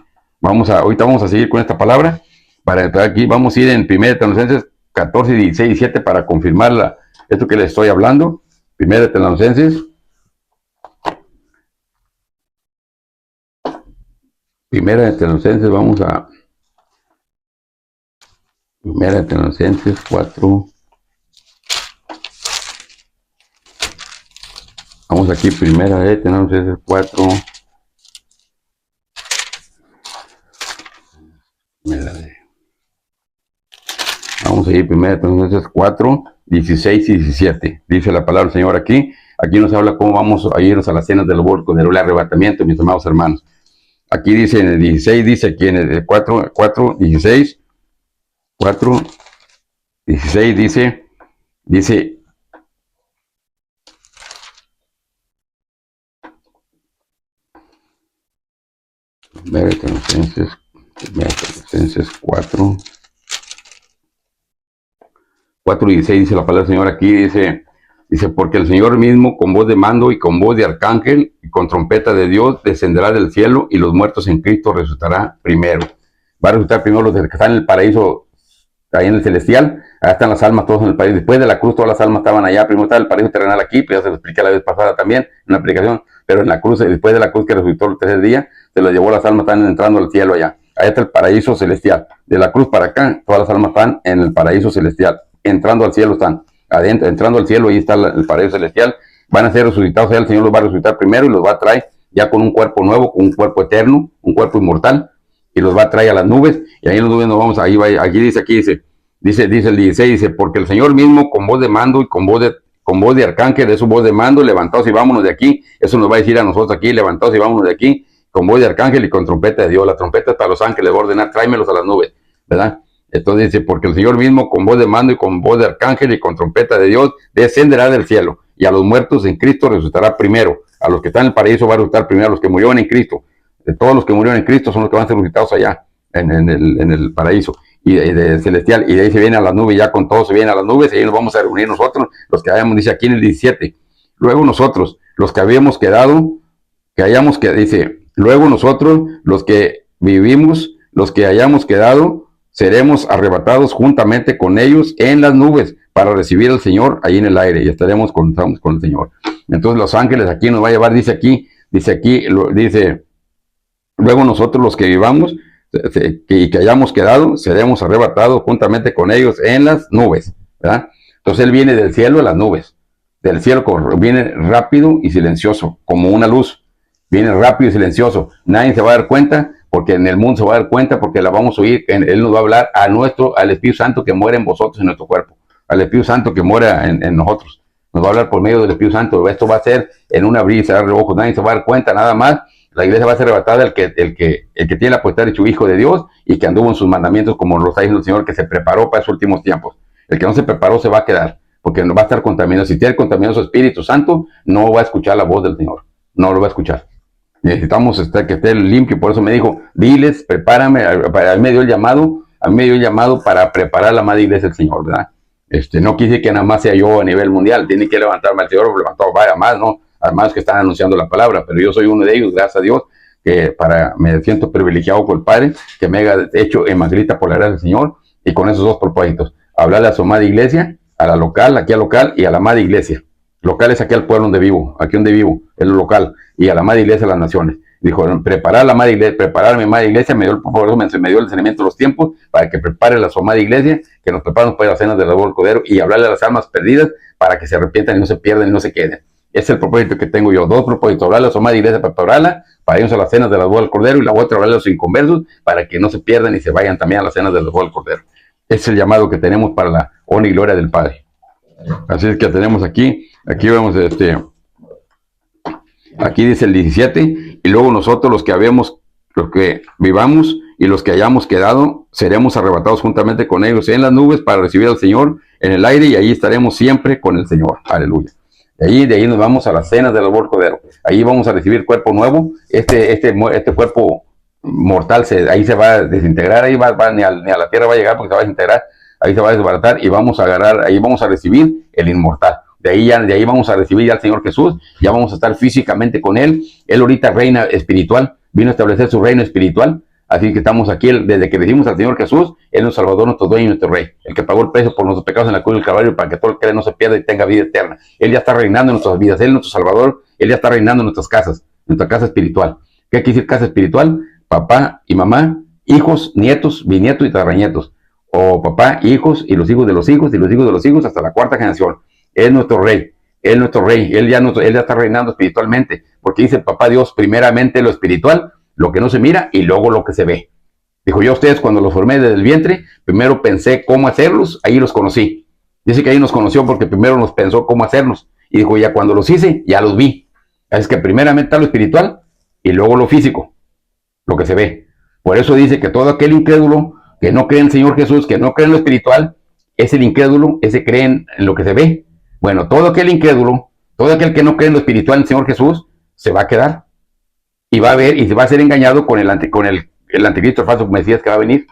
Ahorita vamos a seguir con esta palabra. Para entrar aquí, vamos a ir en 1 Tesalonicenses 14, 16 y 17 para confirmar esto que les estoy hablando. 1 Tesalonicenses. 1 Tesalonicenses, vamos a 1 Tesalonicenses 4. Vamos aquí, 1 Tesalonicenses 4. Vamos a ir 1 Tesalonicenses 4, 16 y 17. Dice la palabra del Señor aquí. Aquí nos habla cómo vamos a irnos a las cenas del Borco, del arrebatamiento, mis amados hermanos. Aquí dice en el 16, dice aquí en el 4, 16, 4, 16 dice, Tesalonicenses 4, 4:16 dice la palabra del Señor aquí, dice, porque el Señor mismo con voz de mando y con voz de arcángel y con trompeta de Dios descenderá del cielo y los muertos en Cristo resucitará primero. Va a resucitar primero los que están en el paraíso, ahí en el celestial. Allá están las almas todos en el paraíso. Después de la cruz todas las almas estaban allá. Primero estaba el paraíso terrenal aquí, pues ya se lo expliqué la vez pasada también en una aplicación. Pero en la cruz, después de la cruz que resucitó el tercer día, se los llevó las almas, están entrando al cielo allá. Allá está el paraíso celestial. De la cruz para acá, todas las almas están en el paraíso celestial. Entrando al cielo están. Adentro, entrando al cielo, ahí está el paraíso celestial. Van a ser resucitados, el Señor los va a resucitar primero y los va a traer ya con un cuerpo nuevo, con un cuerpo eterno, un cuerpo inmortal, y los va a traer a las nubes, y ahí en las nubes nos vamos, aquí dice el 16, dice, porque el Señor mismo con voz de mando y con voz de arcángel, de su voz de mando, levantaos y vámonos de aquí. Eso nos va a decir a nosotros aquí, levantaos y vámonos de aquí, con voz de arcángel y con trompeta de Dios. La trompeta es para los ángeles, va a ordenar, tráemelos a las nubes, ¿verdad? Entonces dice, porque el Señor mismo con voz de mando y con voz de arcángel y con trompeta de Dios descenderá del cielo, y a los muertos en Cristo resucitará primero. A los que están en el paraíso va a resucitar primero, a los que murieron en Cristo. De todos los que murieron en Cristo son los que van a ser resucitados allá en el paraíso y de celestial, y de ahí se viene a las nubes, ya con todos se vienen a las nubes, y ahí nos vamos a reunir nosotros, los que hayamos, dice aquí en el 17. Luego nosotros, los que habíamos quedado, dice, luego nosotros, los que vivimos, los que hayamos quedado, seremos arrebatados juntamente con ellos en las nubes para recibir al Señor ahí en el aire, y estaremos con el Señor. Entonces los ángeles aquí nos va a llevar, dice, luego nosotros los que vivamos y que hayamos quedado, seremos arrebatados juntamente con ellos en las nubes, ¿verdad? Entonces Él viene del cielo a las nubes, del cielo viene rápido y silencioso, como una luz, viene rápido y silencioso, nadie se va a dar cuenta, porque en el mundo se va a dar cuenta, porque la vamos a oír, Él nos va a hablar al Espíritu Santo que muere en vosotros, en nuestro cuerpo, al Espíritu Santo que muera en nosotros, nos va a hablar por medio del Espíritu Santo. Esto va a ser en un abrir y cerrar de ojos, nadie se va a dar cuenta, nada más. La iglesia va a ser arrebatada el que tiene la potestad de su Hijo de Dios y que anduvo en sus mandamientos, como lo está diciendo el Señor, que se preparó para esos últimos tiempos. El que no se preparó se va a quedar, porque no va a estar contaminado. Si tiene contaminado su Espíritu Santo, no va a escuchar la voz del Señor, no lo va a escuchar. Necesitamos que esté limpio, por eso me dijo, diles, prepárame, a mí me dio el llamado para preparar la amada iglesia del Señor, ¿verdad? No quise que nada más sea yo a nivel mundial, tiene que levantarme al Señor, levantado vaya más, ¿no? Además que están anunciando la palabra, pero yo soy uno de ellos, gracias a Dios, que me siento privilegiado por el Padre, que me haya hecho evangelista por la gracia del Señor, y con esos dos propósitos, hablarle a su amada iglesia, a la local, aquí al local, y a la amada iglesia. Local es aquí al pueblo donde vivo, es lo local, y a la amada iglesia de las naciones. Dijo, preparar la amada iglesia, preparar mi amada iglesia, me dio el discernimiento de los tiempos, para que prepare la su amada iglesia, que nos preparemos para las cenas del labor del Cordero, y hablarle a las almas perdidas, para que se arrepientan y no se pierdan y no se queden. Ese es el propósito que tengo yo, dos propósitos, hablarle a su amada iglesia para prepararla, para irnos a las cenas de la boda del Cordero, y la otra hablarle a los inconversos, para que no se pierdan y se vayan también a las cenas de la boda del Cordero. Ese es el llamado que tenemos para la honra y gloria del Padre. Así es que tenemos aquí vemos aquí dice el 17, y luego nosotros los que vivamos y los que hayamos quedado, seremos arrebatados juntamente con ellos en las nubes para recibir al Señor en el aire, y allí estaremos siempre con el Señor. Aleluya. De ahí nos vamos a las cenas del labor Cordero. Ahí vamos a recibir cuerpo nuevo. Este cuerpo mortal ahí se va a desintegrar, ahí ni a la tierra va a llegar porque se va a desintegrar, ahí se va a desbaratar, y ahí vamos a recibir el inmortal. de ahí vamos a recibir ya al Señor Jesús, ya vamos a estar físicamente con Él. Él ahorita reina espiritual, vino a establecer su reino espiritual. Así que estamos aquí, desde que recibimos al Señor Jesús, Él es nuestro Salvador, nuestro dueño y nuestro Rey, el que pagó el precio por nuestros pecados en la cruz del Calvario para que todo el que no se pierda y tenga vida eterna. Él ya está reinando en nuestras vidas, Él es nuestro Salvador, Él ya está reinando en nuestras casas, en nuestra casa espiritual. ¿Qué quiere decir casa espiritual? Papá y mamá, hijos, nietos, bisnietos y tataranietos. O papá, hijos y los hijos de los hijos y los hijos de los hijos hasta la cuarta generación. Él es nuestro Rey, Él es nuestro Rey, Él ya está reinando espiritualmente, porque dice el Papá Dios, primeramente lo espiritual, lo que no se mira y luego lo que se ve. Dijo, yo a ustedes cuando los formé desde el vientre, primero pensé cómo hacerlos, ahí los conocí. Dice que ahí nos conoció porque primero nos pensó cómo hacerlos. Y dijo, ya cuando los hice, ya los vi. Así que primeramente está lo espiritual y luego lo físico, lo que se ve. Por eso dice que todo aquel incrédulo que no cree en el Señor Jesús, que no cree en lo espiritual, es el incrédulo, ese cree en lo que se ve. Bueno, todo aquel incrédulo, todo aquel que no cree en lo espiritual en el Señor Jesús, se va a quedar. Y va a ver, y se va a ser engañado con el anticristo, el falso Mesías que va a venir.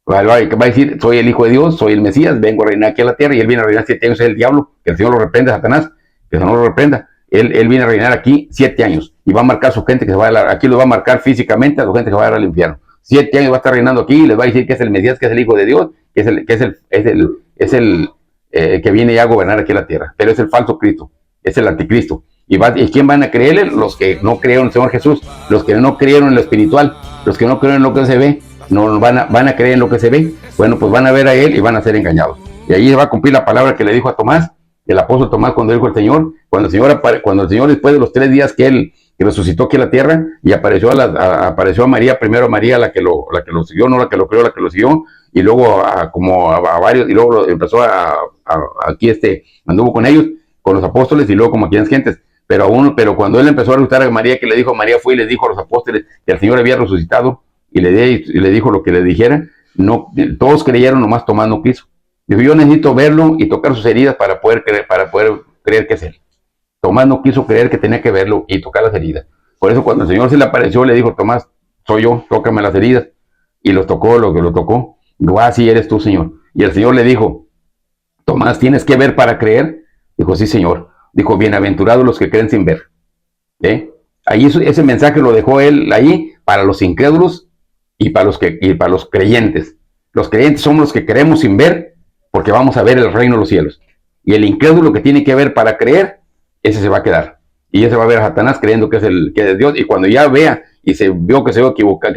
Va a decir, soy el Hijo de Dios, soy el Mesías, vengo a reinar aquí a la tierra, y él viene a reinar 7 años, es el diablo, que el Señor lo reprenda, Satanás, que el Señor lo reprenda. Él viene a reinar aquí 7 años, y va a marcar a su gente que se va aquí lo va a marcar físicamente a su gente que va a ir al infierno. 7 años va a estar reinando aquí, y les va a decir que es el Mesías, que es el Hijo de Dios, que es el que viene ya a gobernar aquí la tierra, pero es el falso Cristo, es el anticristo. ¿Y quién van a creerle? Los que no creyeron en el Señor Jesús, los que no creyeron en lo espiritual, los que no creyeron en lo que se ve, no van a creer en lo que se ve. Bueno, pues van a ver a Él y van a ser engañados. Y ahí se va a cumplir la palabra que le dijo a Tomás, el apóstol Tomás, cuando dijo el Señor, cuando el Señor después de los 3 días que resucitó aquí en la tierra y apareció a María, primero a María, la que lo siguió, no la que lo creó, la que lo siguió, y luego a varios, y luego empezó aquí anduvo con ellos, con los apóstoles, y luego como a 500 gentes. Pero cuando él empezó a resucitar a María, que le dijo, María fue y les dijo a los apóstoles que el Señor había resucitado, y le dijo lo que le dijera, no, todos creyeron, nomás Tomás no quiso. Dijo, yo necesito verlo y tocar sus heridas para poder creer que es él. Tomás no quiso creer que tenía que verlo y tocar las heridas. Por eso cuando el Señor se le apareció, le dijo, Tomás, soy yo, tócame las heridas. Y los tocó, lo que lo tocó. Dijo, sí eres tú, Señor. Y el Señor le dijo, Tomás, ¿tienes que ver para creer? Dijo, sí, Señor. Dijo, bienaventurados los que creen sin ver. Ahí ese mensaje lo dejó él ahí para los incrédulos y para los creyentes. Los creyentes somos los que creemos sin ver, porque vamos a ver el reino de los cielos. Y el incrédulo que tiene que ver para creer, ese se va a quedar. Y ese va a ver a Satanás creyendo que es Dios. Y cuando ya vea y se vio que se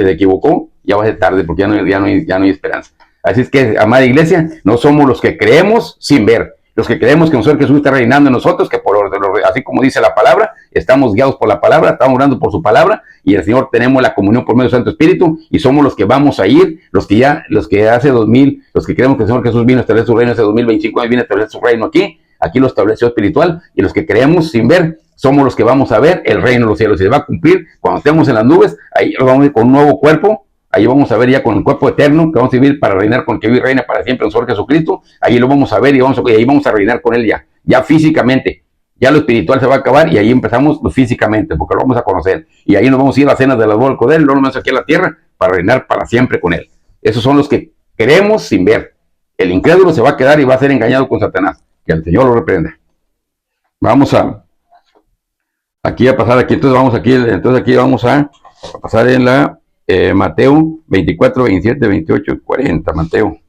equivocó, ya va a ser tarde, porque ya no hay esperanza. Así es que, amada iglesia, no somos los que creemos sin ver. Los que creemos que el Señor Jesús está reinando en nosotros, que así como dice la palabra, estamos guiados por la palabra, estamos orando por su palabra, y el Señor tenemos la comunión por medio del Santo Espíritu, y somos los que vamos a ir, los que hace 2000, los que creemos que el Señor Jesús vino a establecer su reino hace 2025 años, viene a establecer su reino aquí lo estableció espiritual, y los que creemos sin ver, somos los que vamos a ver el reino de los cielos, y se va a cumplir cuando estemos en las nubes, ahí vamos a ir con un nuevo cuerpo. Ahí vamos a ver ya con el cuerpo eterno, que vamos a vivir para reinar con el que vive y reina para siempre, el Señor Jesucristo. Ahí lo vamos a ver y ahí vamos a reinar con Él ya físicamente. Ya lo espiritual se va a acabar y ahí empezamos físicamente, porque lo vamos a conocer. Y ahí nos vamos a ir a las cenas de las bodas del Cordero, y luego nos vamos aquí a la tierra para reinar para siempre con Él. Esos son los que creemos sin ver. El incrédulo se va a quedar y va a ser engañado con Satanás. Que el Señor lo reprenda. Vamos a pasar aquí. Entonces aquí vamos a pasar en la Mateo 24, 27, 28, 40. Mateo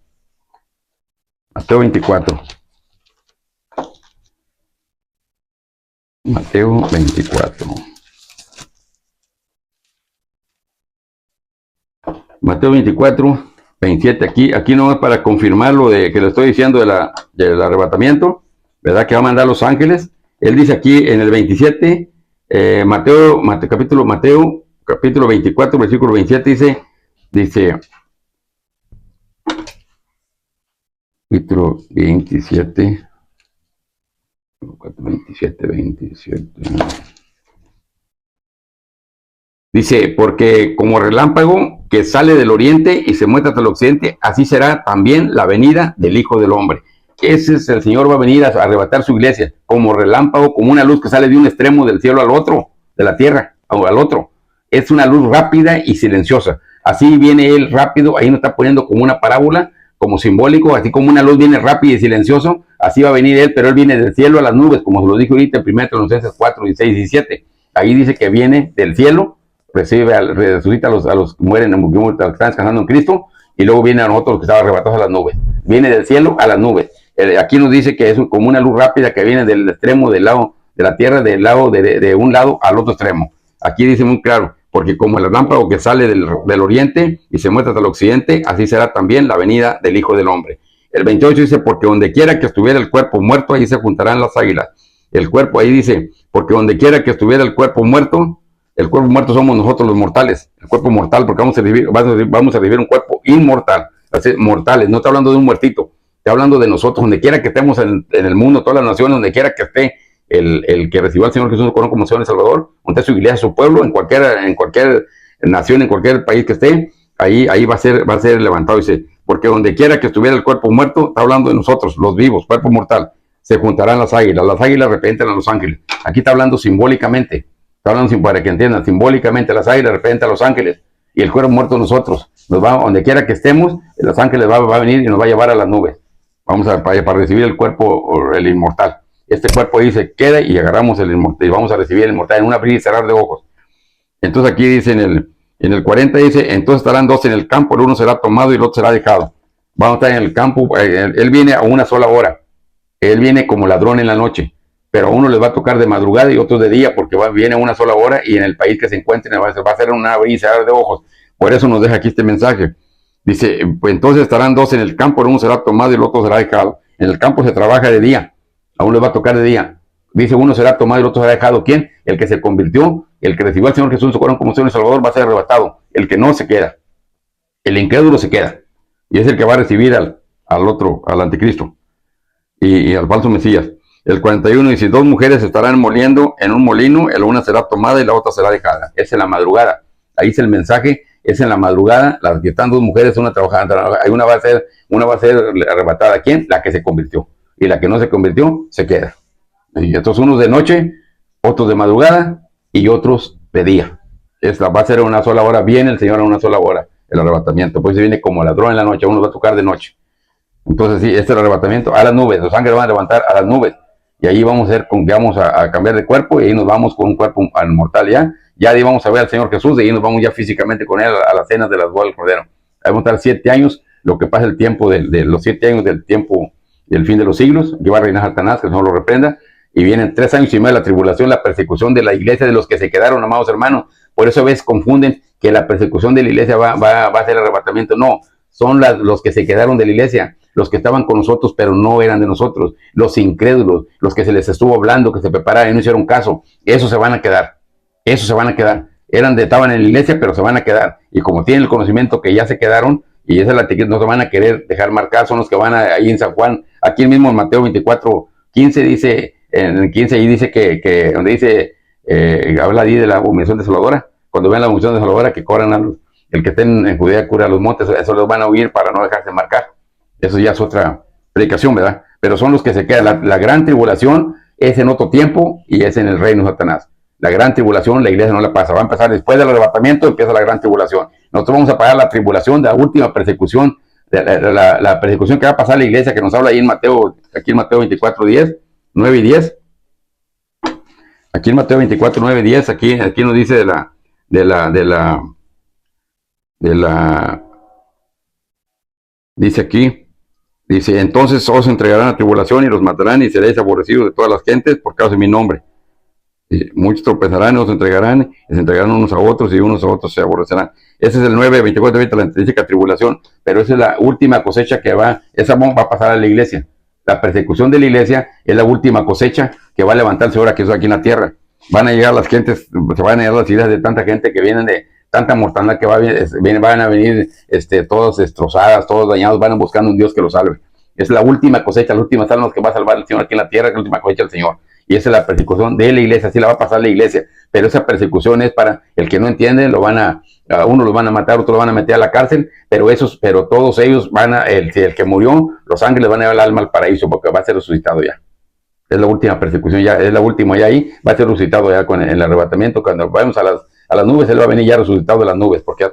24. Mateo 24. Mateo 24, 27. Aquí no es para confirmar lo de que le estoy diciendo del arrebatamiento, ¿verdad? Que va a mandar los ángeles. Él dice aquí en el 27, Mateo capítulo 24, versículo 27, dice, capítulo 27, dice, porque como relámpago que sale del oriente y se muestra hasta el occidente, así será también la venida del Hijo del Hombre. Ese es el Señor, va a venir a arrebatar su iglesia, como relámpago, como una luz que sale de un extremo del cielo al otro, de la tierra al otro. Es una luz rápida y silenciosa. Así viene Él rápido, ahí nos está poniendo como una parábola, como simbólico, así como una luz viene rápida y silencioso, así va a venir Él, pero Él viene del cielo a las nubes, como se lo dijo ahorita en 1 Tesalonicenses 4, 16 y 17. Ahí dice que viene del cielo, resucita a los que mueren, a los que están descansando en Cristo, y luego viene a nosotros los que estaban arrebatados a las nubes. Viene del cielo a las nubes. Aquí nos dice que es como una luz rápida que viene del extremo del lado de la tierra, del lado de un lado al otro extremo. Aquí dice muy claro, porque como el relámpago que sale del oriente y se muestra hasta el occidente, así será también la venida del Hijo del Hombre. El 28 dice, porque donde quiera que estuviera el cuerpo muerto, ahí se juntarán las águilas. El cuerpo ahí dice, porque donde quiera que estuviera el cuerpo muerto somos nosotros los mortales, el cuerpo mortal, porque vamos a recibir un cuerpo inmortal, así, mortales, no está hablando de un muertito, está hablando de nosotros, donde quiera que estemos en el mundo, todas las naciones, donde quiera que esté el que recibió al Señor Jesús como Señor y Salvador, donde su iglesia, su pueblo, en cualquier nación, en cualquier país que esté, ahí va a ser levantado. Dice, porque donde quiera que estuviera el cuerpo muerto, está hablando de nosotros, los vivos, cuerpo mortal, se juntarán las águilas representan a los ángeles. Aquí está hablando simbólicamente, está hablando para que entiendan, simbólicamente las águilas representan a los ángeles, y el cuerpo muerto nosotros, donde quiera que estemos, los ángeles va a venir y nos va a llevar a las nubes, para recibir el cuerpo, el inmortal. Este cuerpo ahí se queda y agarramos el inmortal y vamos a recibir el inmortal en un abrir y cerrar de ojos. Entonces aquí dice en el 40 dice, entonces estarán dos en el campo, el uno será tomado y el otro será dejado. Vamos a estar en el campo, él viene a una sola hora, él viene como ladrón en la noche, pero a uno les va a tocar de madrugada y otros de día, porque viene a una sola hora y en el país que se encuentren va a ser un abrir y cerrar de ojos. Por eso nos deja aquí este mensaje. Dice, pues entonces estarán dos en el campo, el uno será tomado y el otro será dejado. En el campo se trabaja de día, a uno le va a tocar de día. Dice, uno será tomado y el otro será dejado. ¿Quién? El que se convirtió, el que recibió al Señor Jesús en su corazón como Señor y Salvador va a ser arrebatado. El que no se queda. El incrédulo se queda. Y es el que va a recibir al anticristo y al falso Mesías. El 41 dice, dos mujeres estarán moliendo en un molino, la una será tomada y la otra será dejada. Es en la madrugada. Ahí es el mensaje, es en la madrugada. Las que están dos mujeres, una trabajando, una va a ser arrebatada. ¿Quién? La que se convirtió. Y la que no se convirtió, se queda. Y estos unos de noche, otros de madrugada y otros de día. Esta va a ser una sola hora. Viene el Señor a una sola hora, el arrebatamiento. Pues se viene como ladrón en la noche, a uno va a tocar de noche. Entonces sí, este es el arrebatamiento a las nubes. Los ángeles van a levantar a las nubes. Y ahí vamos a cambiar de cuerpo y ahí nos vamos con un cuerpo mortal ya. Ya ahí vamos a ver al Señor Jesús y ahí nos vamos ya físicamente con Él a las cenas de las bodas del Cordero. Ahí vamos a estar 7 años, lo que pasa el tiempo de los 7 años del tiempo del fin de los siglos, que va a reinar Satanás, que el Señor lo reprenda, y vienen 3 años y medio de la tribulación, la persecución de la iglesia, de los que se quedaron, amados hermanos. Por eso a veces confunden que la persecución de la iglesia va a ser el arrebatamiento. No, son los que se quedaron de la iglesia, los que estaban con nosotros, pero no eran de nosotros, los incrédulos, los que se les estuvo hablando, que se prepararon y no hicieron caso, esos se van a quedar, estaban en la iglesia, pero se van a quedar, y como tienen el conocimiento que ya se quedaron, y esa es la que no se van a querer dejar marcar, son los que van ahí en San Juan, aquí mismo en Mateo 24, 15 dice, en el 15 ahí dice que donde dice, habla ahí de la abominación desoladora, cuando ven la abominación desoladora que cobran el que esté en Judea cura a los montes, eso los van a huir para no dejarse marcar. Eso ya es otra predicación, ¿verdad? Pero son los que se quedan. La gran tribulación es en otro tiempo y es en el reino de Satanás. La gran tribulación, la iglesia no la pasa. Va a empezar después del arrebatamiento, empieza la gran tribulación. Nosotros vamos a pagar la tribulación de la última persecución, la persecución que va a pasar la iglesia, que nos habla ahí en Mateo, aquí en Mateo 24, 10, 9 y 10. Aquí en Mateo 24, 9 y 10, aquí nos dice dice aquí, dice, entonces os entregarán a tribulación y los matarán y seréis aborrecidos de todas las gentes por causa de mi nombre. Y muchos tropezarán y os entregarán, y se entregarán unos a otros y unos a otros se aborrecerán. Ese es el 9, 24, 20, la intrínseca tribulación, pero esa es la última cosecha esa va a pasar a la iglesia. La persecución de la iglesia es la última cosecha que va a levantarse ahora que es aquí en la tierra. Van a llegar las gentes, se van a llegar las ideas de tanta gente que vienen de tanta mortandad que van a venir todos destrozadas, todos dañados, van buscando un Dios que los salve. Es la última cosecha, las últimas almas que va a salvar el Señor aquí en la tierra, es la última cosecha del Señor. Y esa es la persecución de la iglesia, así la va a pasar la iglesia. Pero esa persecución es para el que no entiende, a uno los van a matar, otro lo van a meter a la cárcel, pero todos ellos el que murió, los ángeles van a llevar el alma al paraíso porque va a ser resucitado ya. Es la última persecución, ya es la última, ya ahí va a ser resucitado ya con el arrebatamiento. Cuando vayamos a las nubes, él va a venir ya resucitado de las nubes, porque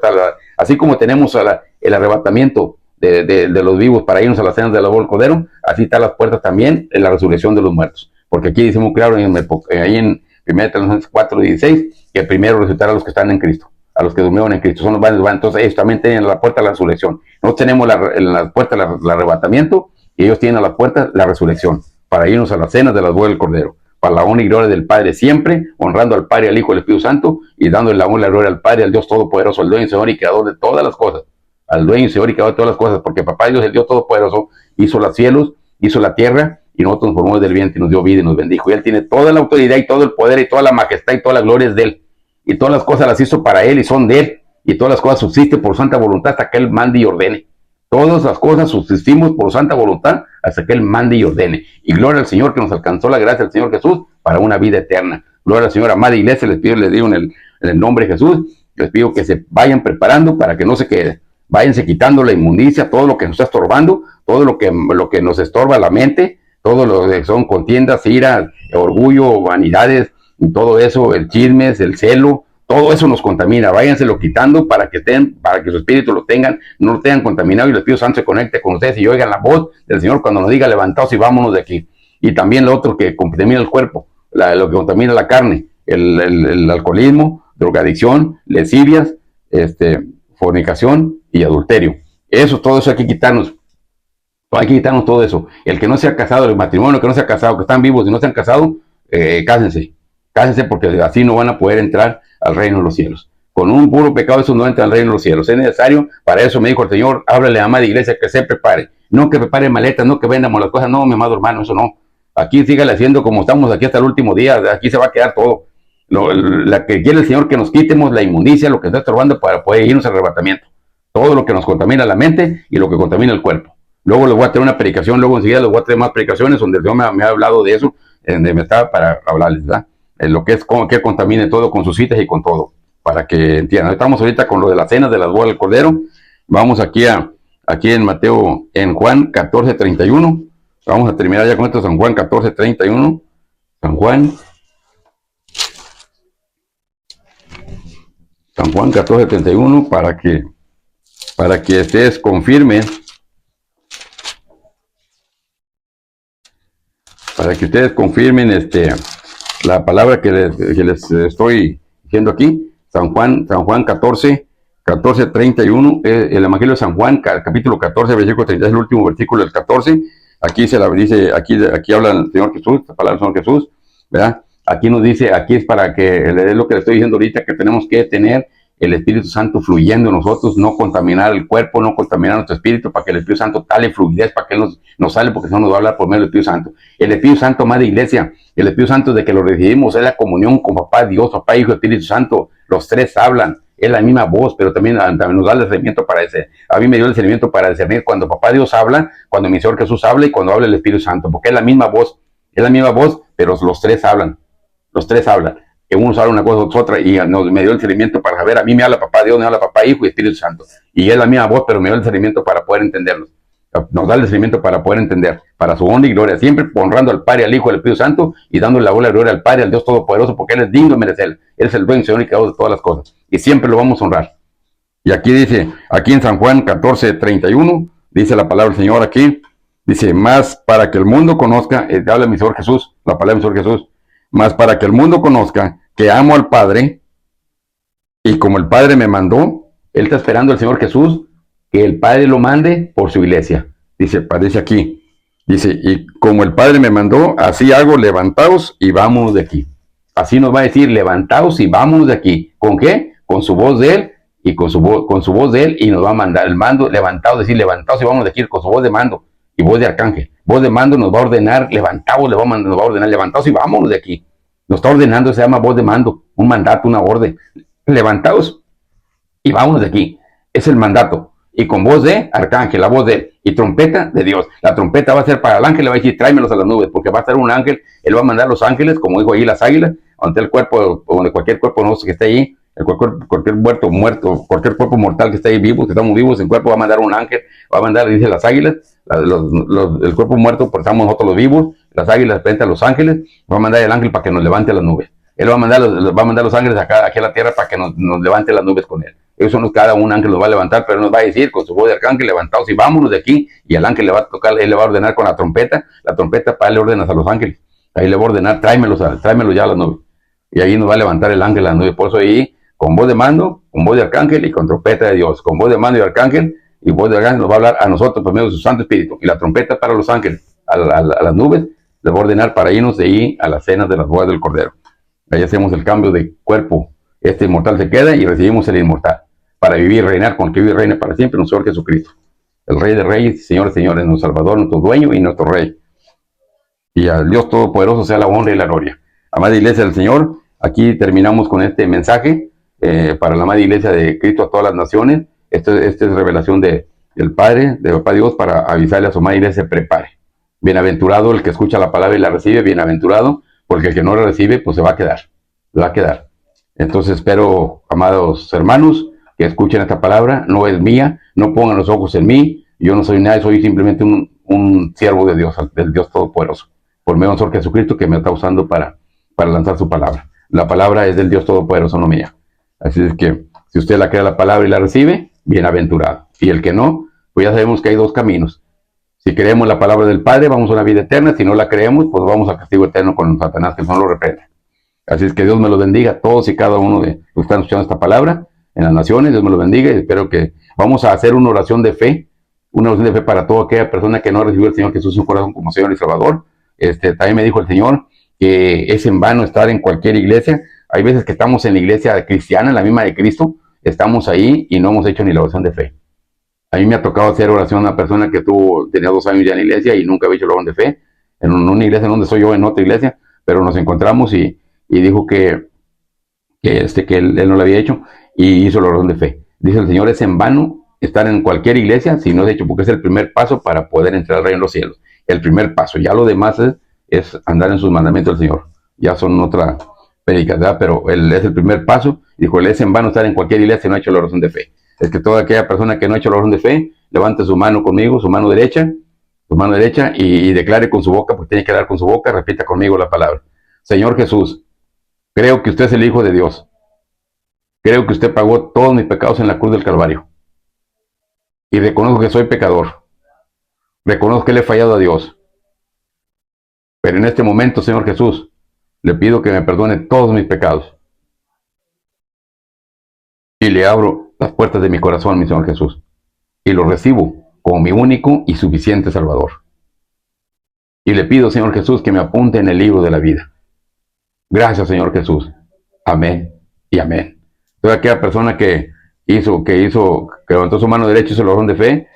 así como tenemos el arrebatamiento de los vivos para irnos a las cenas de la boda del Cordero, así están las puertas también en la resurrección de los muertos. Porque aquí dice muy claro, ahí en 1 Tesalonicenses 4:16, que primero resucitará a los que están en Cristo, a los que durmieron en Cristo, son los varones. Entonces ellos también tienen la puerta de la resurrección. Nosotros tenemos la puerta del arrebatamiento, y ellos tienen a la puerta la resurrección, para irnos a las cenas de la boda del Cordero, para la honra y gloria del Padre siempre, honrando al Padre, al Hijo y al Espíritu Santo, y dándole la honra y la gloria al Padre, al Dios Todopoderoso, al dueño, Señor y Creador de todas las cosas, al dueño, Señor y Creador de todas las cosas, porque Papá Dios, el Dios Todopoderoso, hizo los cielos, hizo la tierra, y nosotros nos formamos del vientre y nos dio vida y nos bendijo. Y Él tiene toda la autoridad y todo el poder y toda la majestad y toda la gloria es de Él. Y todas las cosas las hizo para Él y son de Él. Y todas las cosas subsisten por santa voluntad hasta que Él mande y ordene. Todas las cosas subsistimos por santa voluntad hasta que Él mande y ordene. Y gloria al Señor que nos alcanzó la gracia del Señor Jesús para una vida eterna. Gloria al Señor, amada iglesia, les pido, les digo en el nombre de Jesús, les pido que se vayan preparando para que no se quede. Váyanse quitando la inmundicia, todo lo que nos está estorbando, todo lo que nos estorba la mente, todo lo que son contiendas, iras, orgullo, vanidades, y todo eso, el chismes, el celo, todo eso nos contamina. Váyanselo quitando para que su espíritu lo tengan, no lo tengan contaminado, y el Espíritu Santo se conecte con ustedes y oigan la voz del Señor cuando nos diga levantaos y vámonos de aquí. Y también lo otro que contamina el cuerpo, lo que contamina la carne, el alcoholismo, drogadicción, lascivias, fornicación y adulterio. Todo eso hay que quitarnos. Hay que quitarnos todo eso. El que no se ha casado, el matrimonio que no se ha casado, que están vivos y no se han casado, cásense. Cásense, porque así no van a poder entrar al reino de los cielos. Con un puro pecado eso no entra al reino de los cielos. Es necesario, para eso me dijo el Señor, háblale a amada iglesia que se prepare. No que prepare maletas, no que vendamos las cosas. No, mi amado hermano, eso no. Aquí sígale haciendo como estamos aquí hasta el último día. Aquí se va a quedar todo. La que quiere el Señor que nos quitemos la inmundicia, lo que está estorbando para poder irnos al arrebatamiento. Todo lo que nos contamina la mente y lo que contamina el cuerpo. Luego les voy a tener una predicación, luego enseguida les voy a tener más predicaciones donde el Señor me ha hablado de eso, donde me estaba para hablarles, ¿verdad? Lo que es como que contamine todo con sus citas y con todo, para que entiendan. Estamos ahorita con lo de las cenas de las bodas del Cordero. Vamos aquí en Mateo, en Juan 14:31. Vamos a terminar ya con esto, San Juan 14:31. San Juan 14:31, para que ustedes confirmen. Para que ustedes confirmen la palabra que les estoy diciendo aquí. San Juan 14:31, el Evangelio de San Juan, capítulo 14, versículo 30, es el último versículo del 14. Aquí se la dice, aquí habla el Señor Jesús, la palabra del Señor Jesús, ¿verdad? Aquí nos dice, aquí es para que, es lo que le estoy diciendo ahorita, que tenemos que tener el Espíritu Santo fluyendo en nosotros, no contaminar el cuerpo, no contaminar nuestro espíritu, para que el Espíritu Santo dale fluidez, para que nos sale, porque si no nos va a hablar por medio del Espíritu Santo. El Espíritu Santo, amada iglesia, el Espíritu Santo, de que lo recibimos, es la comunión con Papá Dios, Papá, Hijo y Espíritu Santo. Los tres hablan, es la misma voz, pero también nos da el discernimiento para ese. A mí me dio el discernimiento para discernir cuando Papá Dios habla, cuando mi Señor Jesús habla y cuando habla el Espíritu Santo, porque es la misma voz, pero los tres hablan. Los tres hablan. Que uno sabe una cosa, otro otra, y me dio el discernimiento para saber. A mí me habla Papá Dios, me habla Papá, Hijo y Espíritu Santo. Y es la misma voz, pero me dio el discernimiento para poder entenderlos. Nos da el discernimiento para poder entender, para su honra y gloria, siempre honrando al Padre, al Hijo y al Espíritu Santo, y dándole la honra y gloria al Padre, al Dios Todopoderoso, porque Él es digno de merecer. Él es el dueño, Señor y Creador de todas las cosas. Y siempre lo vamos a honrar. Y aquí dice, aquí en San Juan 14:31, dice la palabra del Señor aquí, dice, más para que el mundo conozca, habla mi Señor Jesús, la palabra de mi Señor Jesús, más para que el mundo conozca que amo al Padre, y como el Padre me mandó, Él está esperando al Señor Jesús, que el Padre lo mande por su iglesia. Dice, parece aquí, dice, y como el Padre me mandó, así hago, levantaos y vámonos de aquí. Así nos va a decir, levantaos y vámonos de aquí. ¿Con qué? Con su voz de Él, y con su voz de Él, y nos va a mandar el mando, levantaos, decir, levantaos y vámonos de aquí, con su voz de mando, y voz de arcángel. Voz de mando nos va a ordenar, levantaos, nos va a ordenar, levantaos y vámonos de aquí. Nos está ordenando, se llama voz de mando, un mandato, una orden. Levantaos y vámonos de aquí. Es el mandato. Y con voz de arcángel, la voz de, y trompeta de Dios. La trompeta va a ser para el ángel, le va a decir, tráemelos a las nubes, porque va a ser un ángel, él va a mandar los ángeles, como dijo ahí las águilas, ante el cuerpo, o donde cualquier cuerpo nuestro que esté ahí, cualquier muerto, cualquier cuerpo mortal que esté ahí vivo, que estamos vivos, el cuerpo va a mandar un ángel, va a mandar, dice las águilas, el cuerpo muerto, pues estamos nosotros los vivos, las águilas frente a los ángeles, va a mandar el ángel para que nos levante las nubes. Él va a mandar los ángeles aquí a la tierra para que nos levante las nubes con él. Eso no es cada un ángel los va a levantar, pero nos va a decir con su voz de arcángel, levantaos y vámonos de aquí. Y el ángel le va a tocar, él le va a ordenar con la trompeta para darle órdenes a los ángeles. Ahí le va a ordenar, tráemelos ya a las nubes. Y ahí nos va a levantar el ángel a las nubes. Por eso ahí, con voz de mando, con voz de arcángel y con trompeta de Dios. Con voz de mando y arcángel, y voz de arcángel nos va a hablar a nosotros por medio de su Santo Espíritu. Y la trompeta para los ángeles, a las nubes, les va a ordenar para irnos de ahí a las cenas de las bodas del Cordero. Ahí hacemos el cambio de cuerpo. Este inmortal se queda y recibimos el inmortal. Para vivir y reinar con el que vive y reina para siempre, nuestro Señor Jesucristo. El Rey de Reyes, Señor de Señores, nuestro Salvador, nuestro Dueño y nuestro Rey. Y al Dios Todopoderoso sea la honra y la gloria. Amada Iglesia del Señor, aquí terminamos con este mensaje para la amada Iglesia de Cristo a todas las naciones. Esta es revelación del Padre, de Papá Dios, para avisarle a su amada Iglesia, se prepare. Bienaventurado el que escucha la palabra y la recibe, bienaventurado, porque el que no la recibe, pues se va a quedar. Entonces espero, amados hermanos, que escuchen esta palabra. No es mía, no pongan los ojos en mí. Yo no soy nadie, soy simplemente un siervo de Dios, del Dios Todopoderoso, por medio de nuestro Jesucristo, que me está usando para lanzar su palabra. La palabra es del Dios Todopoderoso, no mía. Así es que, si usted la cree la palabra y la recibe, bienaventurado. Y el que no, pues ya sabemos que hay dos caminos. Si creemos la palabra del Padre, vamos a una vida eterna. Si no la creemos, pues vamos al castigo eterno con Satanás, que no lo reprenda. Así es que Dios me los bendiga, todos y cada uno de los que están escuchando esta palabra en las naciones. Dios me los bendiga y espero que vamos a hacer una oración de fe para toda aquella persona que no recibió al Señor Jesús en su corazón como Señor y Salvador. También me dijo el Señor que es en vano estar en cualquier iglesia. Hay veces que estamos en la iglesia cristiana, en la misma de Cristo, estamos ahí y no hemos hecho ni la oración de fe. A mí me ha tocado hacer oración a una persona que tenía 2 años ya en la iglesia y nunca había hecho la oración de fe, en una iglesia en donde soy yo, en otra iglesia, pero nos encontramos y dijo que él no lo había hecho y hizo la oración de fe. Dice el Señor, es en vano estar en cualquier iglesia si no es hecho, porque es el primer paso para poder entrar al reino de los cielos. El primer paso, ya lo demás es andar en sus mandamientos del Señor. Ya son otra predicadora, pero él es el primer paso. Dijo, es en vano estar en cualquier iglesia si no ha hecho la oración de fe. Es que toda aquella persona que no ha hecho la oración de fe, levante su mano conmigo, su mano derecha, y declare con su boca, porque tiene que dar con su boca, repita conmigo la palabra. Señor Jesús, creo que usted es el Hijo de Dios. Creo que usted pagó todos mis pecados en la cruz del Calvario. Y reconozco que soy pecador. Reconozco que le he fallado a Dios. Pero en este momento, Señor Jesús, le pido que me perdone todos mis pecados. Y le abro las puertas de mi corazón, mi Señor Jesús. Y lo recibo como mi único y suficiente Salvador. Y le pido, Señor Jesús, que me apunte en el libro de la vida. Gracias, Señor Jesús. Amén y amén. Toda aquella persona que levantó su mano derecha y hizo la oración de fe,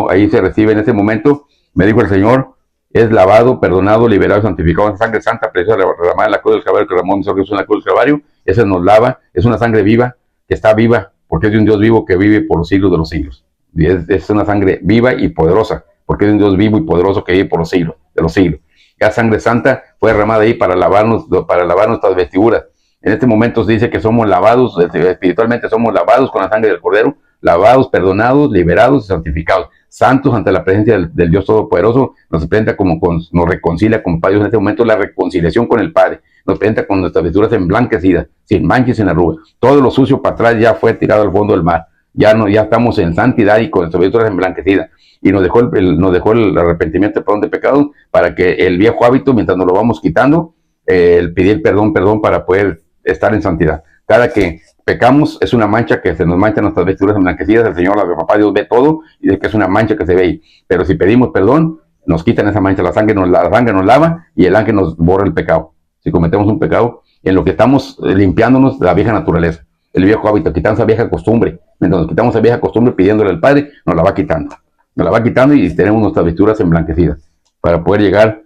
ahí se recibe en ese momento, me dijo el Señor, es lavado, perdonado, liberado, santificado en sangre santa, preciosa, derramada en la cruz del Calvario, que derramó mi Señor Jesús en la cruz del Calvario. Esa nos lava, es una sangre viva, que está viva, porque es de un Dios vivo que vive por los siglos de los siglos. Y es una sangre viva y poderosa, porque es un Dios vivo y poderoso que vive por los siglos de los siglos. La sangre santa fue derramada ahí para lavar nuestras vestiduras. En este momento se dice que somos lavados, espiritualmente somos lavados con la sangre del Cordero, lavados, perdonados, liberados y santificados, santos ante la presencia del Dios Todopoderoso. Nos presenta nos reconcilia con Padre Dios en este momento, la reconciliación con el Padre. Nos presenta con nuestras vestiduras emblanquecidas, sin manchas y sin arrugas. Todo lo sucio para atrás ya fue tirado al fondo del mar. Ya estamos en santidad y con nuestras vestiduras emblanquecidas. Y nos dejó el arrepentimiento de pecado para que el viejo hábito, mientras nos lo vamos quitando, el pedir perdón para poder estar en santidad. Cada que pecamos es una mancha que se nos mancha nuestras vestiduras emblanquecidas. El Señor, el Papá Dios ve todo y dice que es una mancha que se ve ahí. Pero si pedimos perdón, nos quitan esa mancha, la sangre nos lava y el ángel nos borra el pecado. Si cometemos un pecado, en lo que estamos limpiándonos de la vieja naturaleza, el viejo hábito, quitando esa vieja costumbre. Mientras nos quitamos esa vieja costumbre pidiéndole al Padre, nos la va quitando. Nos la va quitando y tenemos nuestras vestiduras emblanquecidas para poder llegar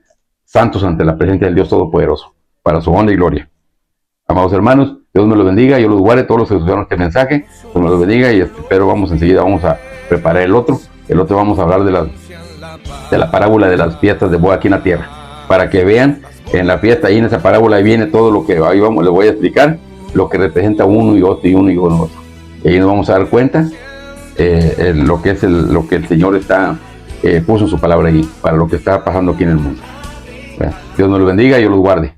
santos ante la presencia del Dios Todopoderoso, para su honra y gloria. Amados hermanos, Dios me los bendiga, yo los guarde, todos los que escucharon este mensaje, Dios me los bendiga y espero enseguida vamos a preparar el otro vamos a hablar de la parábola de las fiestas de boda aquí en la tierra, para que vean en la fiesta, ahí en esa parábola ahí viene todo lo que les voy a explicar, lo que representa uno y otro y uno y otro. Y ahí nos vamos a dar cuenta lo que el Señor puso en su palabra ahí, para lo que está pasando aquí en el mundo. Dios nos los bendiga y yo los guarde.